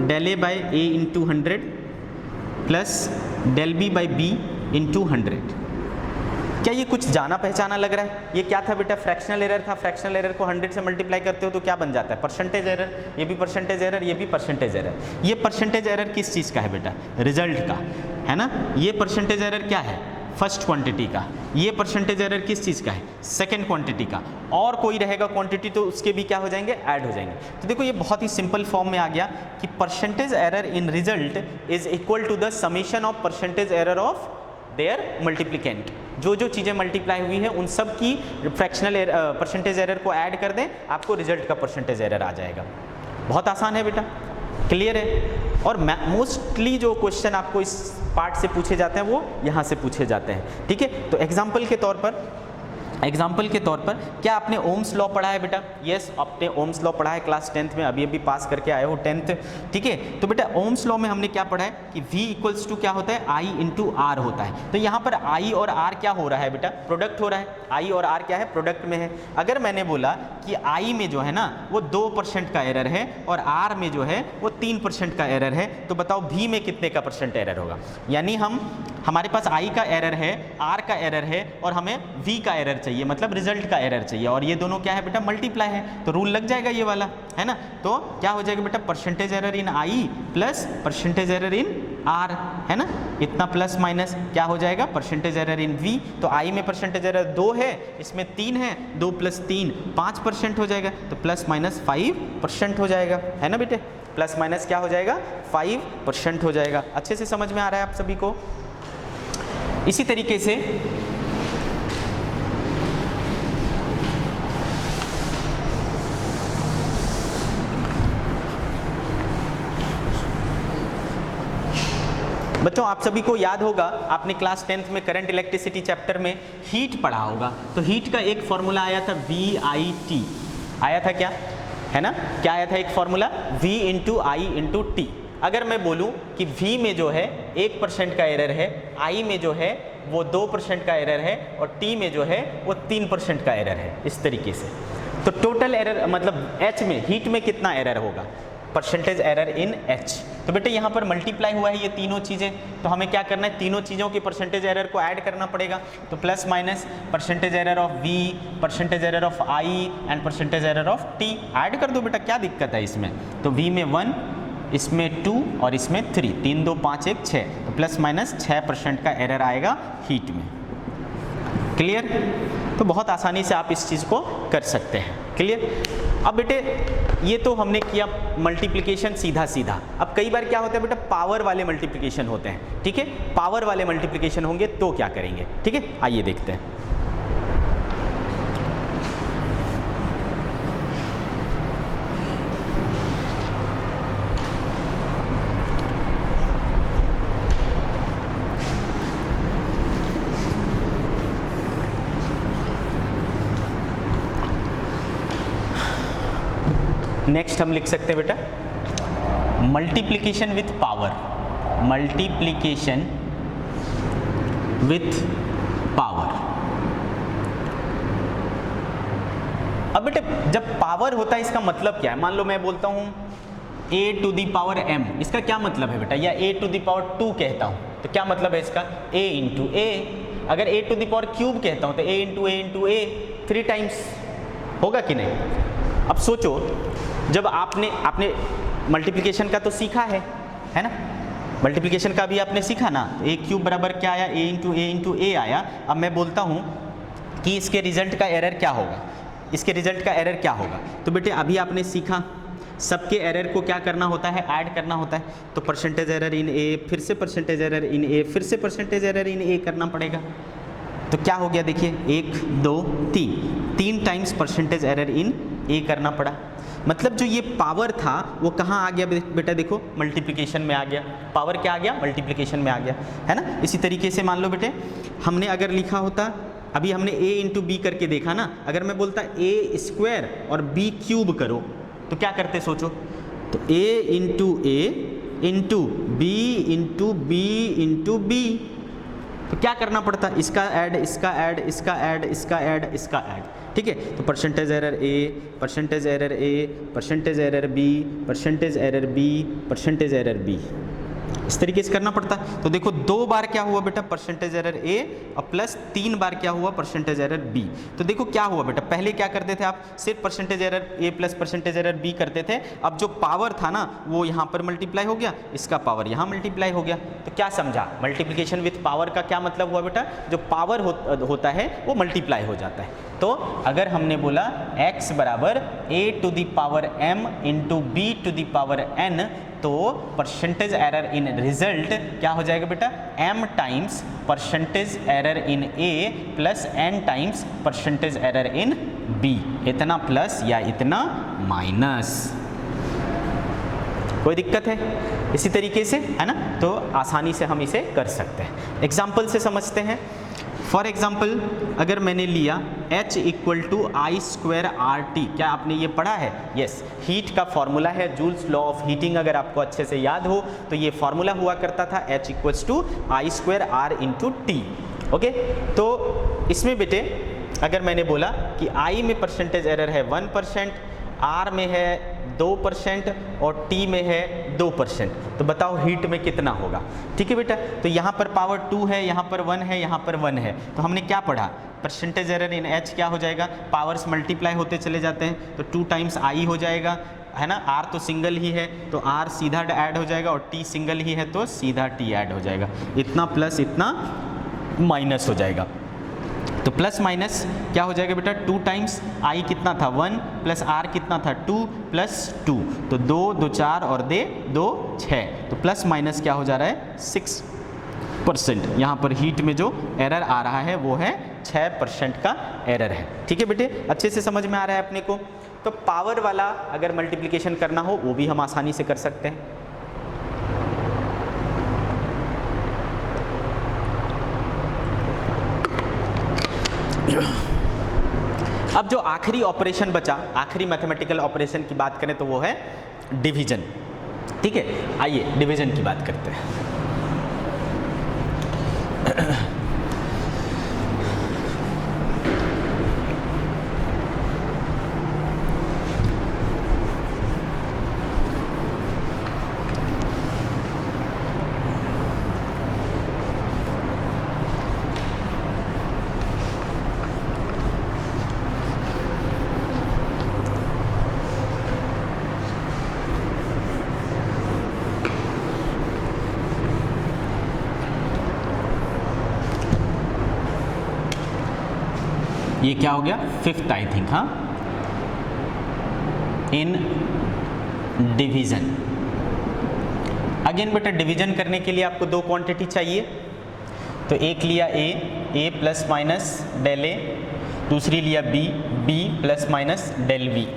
del A by A into 100 plus del B by B into 100। क्या ये कुछ जाना पहचाना लग रहा है? ये क्या था बेटा? फ्रैक्शनल एरर था। फ्रैक्शनल एरर को 100 से मल्टीप्लाई करते हो तो क्या बन जाता है? Percentage error. ये भी परसेंटेज एरर, ये भी परसेंटेज एरर। ये परसेंटेज एरर किस चीज़ का है बेटा? रिजल्ट का, है ना। ये परसेंटेज एरर क्या है? फर्स्ट क्वांटिटी का। ये परसेंटेज एरर किस चीज़ का है? सेकंड क्वांटिटी का। और कोई रहेगा क्वांटिटी तो उसके भी क्या हो जाएंगे? ऐड हो जाएंगे। तो देखो ये बहुत ही सिंपल फॉर्म में आ गया कि percentage error in result is equal to the summation of percentage error of their multiplicand. जो जो चीज़ें मल्टीप्लाई हुई है उन सब की फ्रैक्शनल परसेंटेज एरर को ऐड कर दें, आपको रिजल्ट का परसेंटेज एरर आ जाएगा। बहुत आसान है बेटा, क्लियर है। और मोस्टली जो क्वेश्चन आपको इस पार्ट से पूछे जाते हैं वो यहाँ से पूछे जाते हैं, ठीक है। तो एग्जाम्पल के तौर पर क्या आपने ओम्स लॉ पढ़ा है बेटा? यस, आपने ओम्स लॉ पढ़ा है क्लास 10th में, अभी पास करके आए हो 10th, ठीक है। तो बेटा ओम्स लॉ में हमने क्या पढ़ा है कि V इक्वल्स टू क्या होता है? I इंटू आर होता है। तो यहाँ पर I और R क्या हो रहा है बेटा? प्रोडक्ट हो रहा है। I और R क्या है? प्रोडक्ट में है। अगर मैंने बोला कि I में जो है ना वो 2% का एरर है और R में जो है वो 3% का एरर है, तो बताओ V में कितने का परसेंट एरर होगा? यानी हमारे पास I का एरर है, R का एरर है और हमें V का एरर चाहिए, मतलब रिजल्ट का एरर चाहिए, और ये दोनों क्या है बेटा? मल्टीप्लाई है, तो रूल लग जाएगा ये वाला, है ना। तो क्या हो जाएगा बेटा? Percentage error in I plus percentage error in R, है ना। इतना प्लस माइनस क्या हो जाएगा? Percentage error in V। तो I में परसेंटेज एरर 2 है, इसमें 3 है, 2 प्लस 3 5% हो जाएगा, तो प्लस माइनस 5% हो जाएगा, है ना बेटे। प्लस माइनस क्या हो जाएगा? 5% हो जाएगा। अच्छे से समझ में आ रहा है आप सभी को? इसी तरीके से बच्चों आप सभी को याद होगा, आपने क्लास 10th में करंट इलेक्ट्रिसिटी चैप्टर में हीट पढ़ा होगा। तो हीट का एक फॉर्मूला आया था VIT, आया था क्या? है ना, क्या आया था एक फॉर्मूला? V इंटू आई इंटू टी। अगर मैं बोलूं कि V में जो है 1% का एरर है, I में जो है वो 2% का एरर है और T में जो है वो 3% का एरर है, इस तरीके से। तो टोटल एरर मतलब एच में, हीट में कितना एरर होगा, परसेंटेज एरर इन एच। तो बेटे यहाँ पर मल्टीप्लाई हुआ है ये तीनों चीज़ें, तो हमें क्या करना है, तीनों चीज़ों की परसेंटेज एरर को ऐड करना पड़ेगा। तो plus minus percentage error of V, percentage error of I and percentage error of T, add कर दो बेटा, क्या दिक्कत है इसमें। तो वी में 1, इसमें 2 और इसमें 3, 3 2 5 1 6, तो प्लस माइनस 6% का एरर आएगा हीट में। क्लियर? तो बहुत आसानी से आप इस चीज़ को कर सकते हैं। क्लियर? अब बेटे ये तो हमने किया मल्टीप्लिकेशन सीधा सीधा। अब कई बार क्या होता है बेटा, पावर वाले मल्टीप्लिकेशन होते हैं, ठीक है, पावर वाले मल्टीप्लिकेशन होंगे तो क्या करेंगे, ठीक है, आइए देखते हैं। नेक्स्ट हम लिख सकते हैं बेटा multiplication with power, multiplication with power. अब बेटे जब पावर होता है इसका मतलब क्या है, मान लो मैं बोलता हूं a to the power m, इसका क्या मतलब है बेटा, या a टू दी पावर 2 कहता हूं तो क्या मतलब है इसका, a इंटू a। अगर a to the power cube कहता हूं तो a इंटू a 3 टाइम्स होगा कि नहीं। अब सोचो जब आपने मल्टीप्लिकेशन का तो सीखा है ना, मल्टीप्लिकेशन का भी आपने सीखा ना, ए क्यूब बराबर क्या आया, a इंटू ए आया। अब मैं बोलता हूँ कि इसके रिजल्ट का एरर क्या होगा, इसके रिजल्ट का एरर क्या होगा। तो बेटे अभी आपने सीखा सबके एरर को क्या करना होता है, ऐड करना होता है। तो परसेंटेज एरर इन ए, फिर से परसेंटेज एरर इन ए, फिर से परसेंटेज एरर इन ए करना पड़ेगा। तो क्या हो गया देखिए, 1 2 3 टाइम्स परसेंटेज एरर इन ए करना पड़ा। मतलब जो ये पावर था वो कहाँ आ गया बेटा, देखो मल्टीप्लिकेशन में आ गया। पावर क्या आ गया, मल्टीप्लिकेशन में आ गया, है ना। इसी तरीके से मान लो बेटे हमने अगर लिखा होता, अभी हमने a इंटू बी करके देखा ना, अगर मैं बोलता a स्क्वायर और b क्यूब करो तो क्या करते सोचो, तो a into A into B into B into B, तो क्या करना पड़ता, इसका ऐड इसका ऐड इसका ऐड इसका ऐड इसका ऐड, ठीक है। तो percentage error A, percentage error A, percentage error B, percentage error B, percentage error B, इस तरीके से करना पड़ता। तो देखो 2 बार क्या हुआ बेटा, परसेंटेज एरर ए, और प्लस 3 बार क्या हुआ, परसेंटेज एरर बी। तो देखो क्या हुआ बेटा, पहले क्या करते थे आप, सिर्फ परसेंटेज एरर ए प्लस परसेंटेज एरर बी करते थे। अब जो पावर था ना वो यहाँ पर मल्टीप्लाई हो गया, इसका पावर यहाँ मल्टीप्लाई हो गया। तो क्या समझा, मल्टीप्लिकेशन विथ पावर का क्या मतलब हुआ बेटा, जो पावर होता है वो मल्टीप्लाई हो जाता है। तो अगर हमने बोला x बराबर a to the power m into B to the power n, तो परसेंटेज एरर इन रिजल्ट क्या हो जाएगा बेटा, m times percentage error in a plus n times percentage error in b, इतना प्लस या इतना माइनस। कोई दिक्कत है? इसी तरीके से, है ना, तो आसानी से हम इसे कर सकते हैं। एग्जाम्पल से समझते हैं। फॉर एग्जाम्पल अगर मैंने लिया H equal to I square R T, क्या आपने ये पढ़ा है? यस, हीट का फॉर्मूला है, जूल्स लॉ ऑफ हीटिंग, अगर आपको अच्छे से याद हो तो ये फॉर्मूला हुआ करता था H equals to I square R into T. Okay, तो इसमें बेटे अगर मैंने बोला कि I में परसेंटेज एरर है 1%, R में है 2% और T में है 2%, तो बताओ हीट में कितना होगा। ठीक है बेटा, तो यहाँ पर पावर 2 है, यहाँ पर 1 है, यहाँ पर 1 है, तो हमने क्या पढ़ा, परसेंटेज एरर इन H क्या हो जाएगा, पावर्स मल्टीप्लाई होते चले जाते हैं, तो 2 टाइम्स I हो जाएगा, है ना। R तो सिंगल ही है तो R सीधा ऐड हो जाएगा, और T सिंगल ही है तो सीधा T ऐड हो जाएगा, इतना प्लस इतना माइनस हो जाएगा। तो प्लस माइनस क्या हो जाएगा बेटा, 2 टाइम्स I कितना था 1 प्लस R कितना था 2 प्लस 2, तो 2 2 4 और 2 6, तो प्लस माइनस क्या हो जा रहा है 6%। यहाँ पर हीट में जो एरर आ रहा है वो है 6% का एरर है। ठीक है बेटे, अच्छे से समझ में आ रहा है अपने को। तो पावर वाला अगर मल्टीप्लिकेशन करना हो वो भी हम आसानी से कर सकते हैं। अब जो आखिरी ऑपरेशन बचा, आखिरी मैथमेटिकल ऑपरेशन की बात करें तो वो है डिवीजन। ठीक है, आइए डिवीजन की बात करते हैं। ये क्या हो गया, फिफ्थ आई थिंक, हाँ, इन डिवीजन। अगेन बेटा डिवीजन करने के लिए आपको दो क्वांटिटी चाहिए, तो एक लिया A plus minus del A, दूसरी लिया B plus minus del B.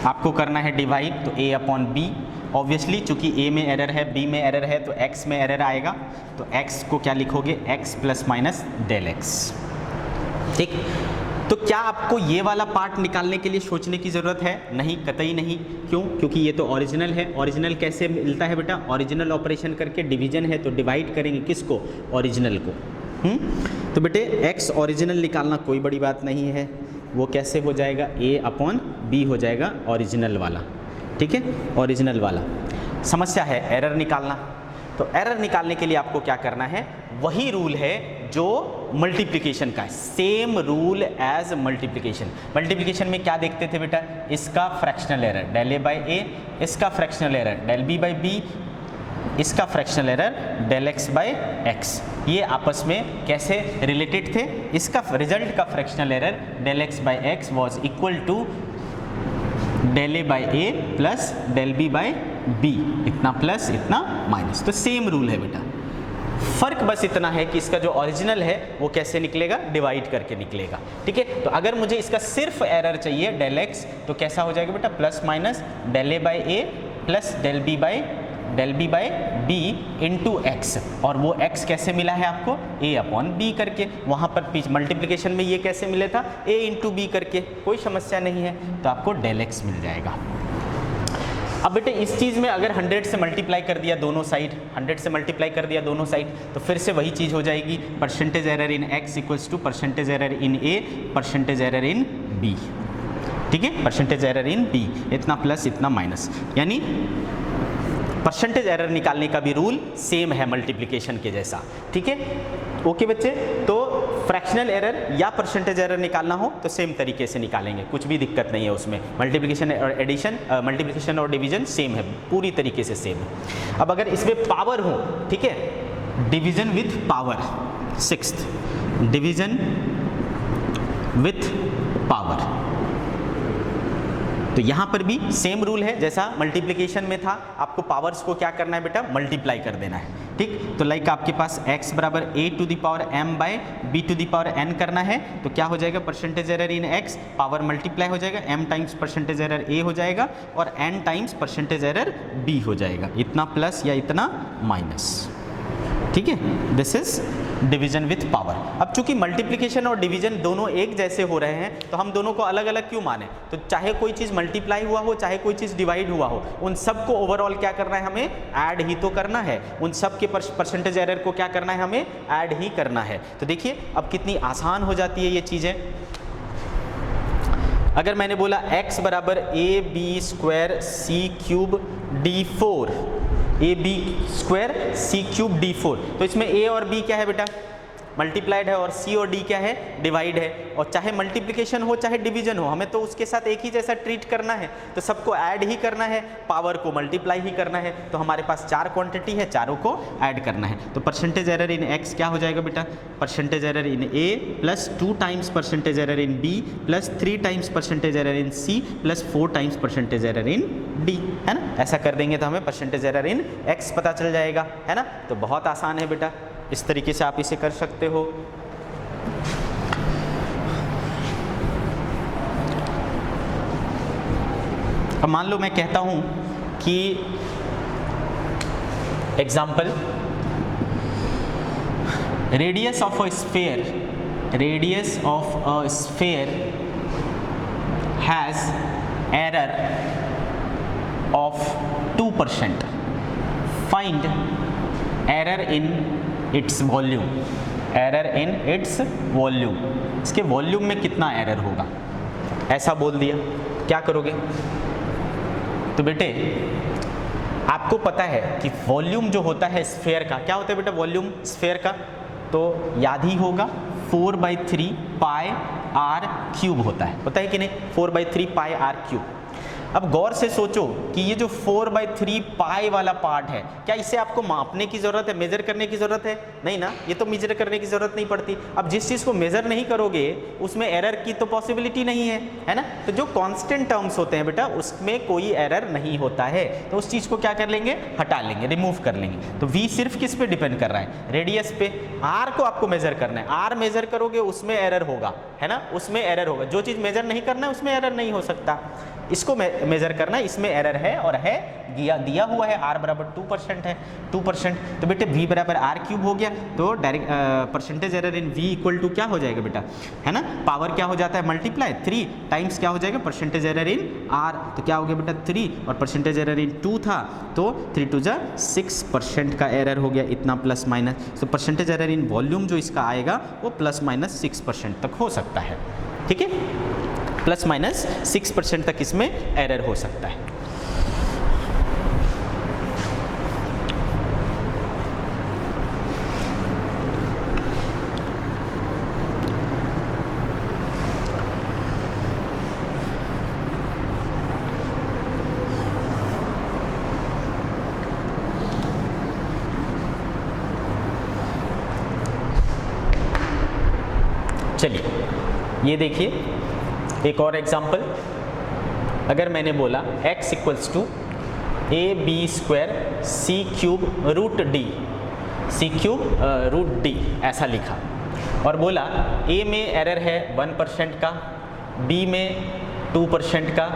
आपको करना है डिवाइड, तो a अपॉन बी। ऑब्वियसली चूंकि a में एरर है, b में एरर है, तो x में एरर आएगा, तो x को क्या लिखोगे, x plus minus del x। ठीक, तो क्या आपको ये वाला पार्ट निकालने के लिए सोचने की ज़रूरत है? नहीं, कतई नहीं। क्यों? क्योंकि ये तो ओरिजिनल है। ओरिजिनल कैसे मिलता है बेटा? ओरिजिनल ऑपरेशन करके, डिवीजन है तो डिवाइड करेंगे किसको, ओरिजिनल को। तो बेटे x ओरिजिनल निकालना कोई बड़ी बात नहीं है, वो कैसे हो जाएगा, a अपॉन b हो जाएगा ओरिजिनल वाला। ठीक है, ओरिजिनल वाला। समस्या है एरर निकालना, तो एरर निकालने के लिए आपको क्या करना है, वही रूल है जो मल्टीप्लिकेशन का है, same rule as multiplication. Multiplication में क्या देखते थे बेटा, इसका fractional error del A by A, इसका fractional error del B by B, इसका fractional error del X by X. ये आपस में कैसे रिलेटेड थे, इसका रिजल्ट का fractional error del X by X was equal to del A by A plus del B by B, इतना plus इतना माइनस। तो सेम रूल है बेटा, फर्क बस इतना है कि इसका जो ओरिजिनल है वो कैसे निकलेगा, डिवाइड करके निकलेगा। ठीक है, तो अगर मुझे इसका सिर्फ एरर चाहिए डेल एक्स, तो कैसा हो जाएगा बेटा, plus minus del A by A plus del B by B into X. और वो x कैसे मिला है आपको, a अपॉन बी करके। वहाँ पर मल्टीप्लिकेशन में ये कैसे मिला था, a इंटू बी करके। कोई समस्या नहीं है, तो आपको डेल x मिल जाएगा। अब बेटे इस चीज़ में अगर 100 से मल्टीप्लाई कर दिया दोनों साइड, 100 से मल्टीप्लाई कर दिया दोनों साइड, तो फिर से वही चीज़ हो जाएगी, percentage error in x equals to percentage error in a, percentage error in b। ठीक है, परसेंटेज एरर इन b, इतना प्लस इतना माइनस, यानी परसेंटेज एरर निकालने का भी रूल सेम है मल्टीप्लिकेशन के जैसा। ठीक है, ओके बच्चे, तो फ्रैक्शनल एरर या परसेंटेज एरर निकालना हो तो सेम तरीके से निकालेंगे, कुछ भी दिक्कत नहीं है उसमें। मल्टीप्लिकेशन और एडिशन, मल्टीप्लिकेशन और डिवीजन सेम है, पूरी तरीके से सेम है। अब अगर इसमें पावर हो, ठीक है, division with power, sixth division with power, तो यहाँ पर भी सेम रूल है जैसा मल्टीप्लिकेशन में था। आपको पावर्स को क्या करना है बेटा, मल्टीप्लाई कर देना है। ठीक, तो लाइक आपके पास x बराबर a to the power m by b to the power n करना है, तो क्या हो जाएगा, percentage error in x, power multiply हो जाएगा, m times percentage error a हो जाएगा और n times percentage error b हो जाएगा, इतना प्लस या इतना माइनस। ठीक है, this is division with power. अब चूंकि मल्टीप्लिकेशन और डिवीजन दोनों एक जैसे हो रहे हैं, तो हम दोनों को अलग अलग क्यों माने, तो चाहे कोई चीज़ मल्टीप्लाई हुआ हो, चाहे कोई चीज़ डिवाइड हुआ हो, उन सबको ओवरऑल क्या करना है, हमें ऐड ही तो करना है। उन सब के परसेंटेज एरर को क्या करना है, हमें ऐड ही करना है। तो देखिए अब कितनी आसान हो जाती है ये चीज़ें। अगर मैंने बोला x बराबर A B square C cube D four, A B square C cube D four, तो इसमें a और b क्या है बेटा, मल्टीप्लाइड है, और c और d क्या है, डिवाइड है। और चाहे मल्टीप्लिकेशन हो चाहे डिवीजन हो, हमें तो उसके साथ एक ही जैसा ट्रीट करना है, तो सबको ऐड ही करना है, पावर को मल्टीप्लाई ही करना है। तो हमारे पास चार क्वांटिटी है, चारों को ऐड करना है। तो परसेंटेज एरर इन x क्या हो जाएगा बेटा, percentage error in a plus 2 times percentage error in b plus 3 times percentage error in c plus 4 times percentage error in d, है ना। ऐसा कर देंगे तो हमें परसेंटेज एरर इन x पता चल जाएगा, है ना। तो बहुत आसान है बेटा, इस तरीके से आप इसे कर सकते हो। अब मान लो मैं कहता हूं कि example, radius of a sphere, radius of a sphere has error of 2%, find error in its volume, error in its volume, इसके वॉल्यूम में कितना एरर होगा, ऐसा बोल दिया। क्या करोगे, तो बेटे आपको पता है कि वॉल्यूम जो होता है स्फीयर का, क्या होता है बेटा वॉल्यूम स्फीयर का, तो याद ही होगा 4/3 पाई आर क्यूब होता है कि नहीं, 4/3 पाई आर क्यूब। अब गौर से सोचो कि ये जो 4/3 पाई वाला पार्ट है, क्या इसे आपको मापने की ज़रूरत है, मेज़र करने की ज़रूरत है? नहीं ना, ये तो मेज़र करने की ज़रूरत नहीं पड़ती। अब जिस चीज़ को मेज़र नहीं करोगे उसमें एरर की तो पॉसिबिलिटी नहीं है ना। तो जो कांस्टेंट टर्म्स होते हैं बेटा उसमें कोई एरर नहीं होता है, तो उस चीज़ को क्या कर लेंगे, हटा लेंगे, रिमूव कर लेंगे। तो v सिर्फ किस पे डिपेंड कर रहा है, रेडियस पे। r को आपको मेज़र करना है, r मेज़र करोगे उसमें एरर होगा, है ना, उसमें एरर होगा। जो चीज़ मेज़र नहीं करना है उसमें एरर नहीं हो सकता, इसको मेज़र करना है, इसमें एरर है और है दिया हुआ है r बराबर 2% है, 2%। तो बेटे v बराबर r³ हो गया, तो direct percentage error in v equal to क्या हो जाएगा बेटा, है ना, पावर क्या हो जाता है मल्टीप्लाई 3 टाइम्स क्या हो जाएगा परसेंटेज एरर इन r, तो क्या हो गया बेटा 3 और परसेंटेज एरर इन 2 था, तो 3 2 जा 6% का एरर हो गया, इतना प्लस माइनस। तो परसेंटेज एरर इन वॉल्यूम जो इसका आएगा वो प्लस माइनस 6% तक हो सकता है, ठीक है, प्लस माइनस 6% तक इसमें एरर हो सकता है। चलिए ये देखिए एक और एग्जाम्पल। अगर मैंने बोला x equals to AB² C³ √D ऐसा लिखा और बोला A में एरर है 1% का, B में 2% का,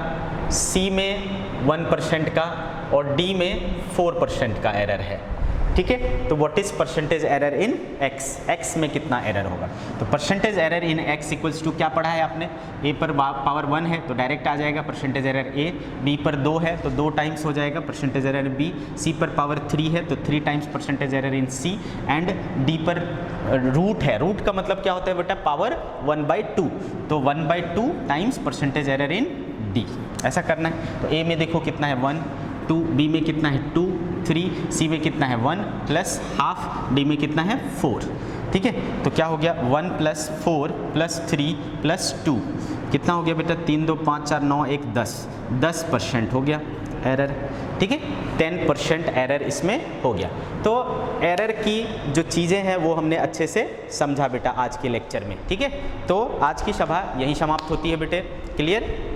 C में 1% का और D में 4% का एरर है, ठीक है। तो what is percentage error in x, x में कितना एरर होगा। तो percentage error in x equals to क्या पढ़ा है आपने, a पर पावर 1 है तो डायरेक्ट आ जाएगा परसेंटेज एरर a, b पर 2 है तो 2 टाइम्स हो जाएगा परसेंटेज एरर b, c पर पावर 3 है तो 3 times percentage error in c, and d पर रूट है, रूट का मतलब क्या होता है बेटा पावर 1/2, तो 1/2 टाइम्स परसेंटेज एरर इन d, ऐसा करना है। तो a में देखो कितना है 1, 2, b में कितना है 2, 3, c में कितना है 1 प्लस हाफ, d में कितना है 4, ठीक है। तो क्या हो गया 1 + 4 + 3 + 2 कितना हो गया बेटा 3 2 5 4 9 1 10% हो गया एरर, ठीक है, 10% एरर इसमें हो गया। तो एरर की जो चीज़ें हैं वो हमने अच्छे से समझा बेटा आज के लेक्चर में, ठीक है। तो आज की सभा यहीं समाप्त होती है बेटे, क्लियर।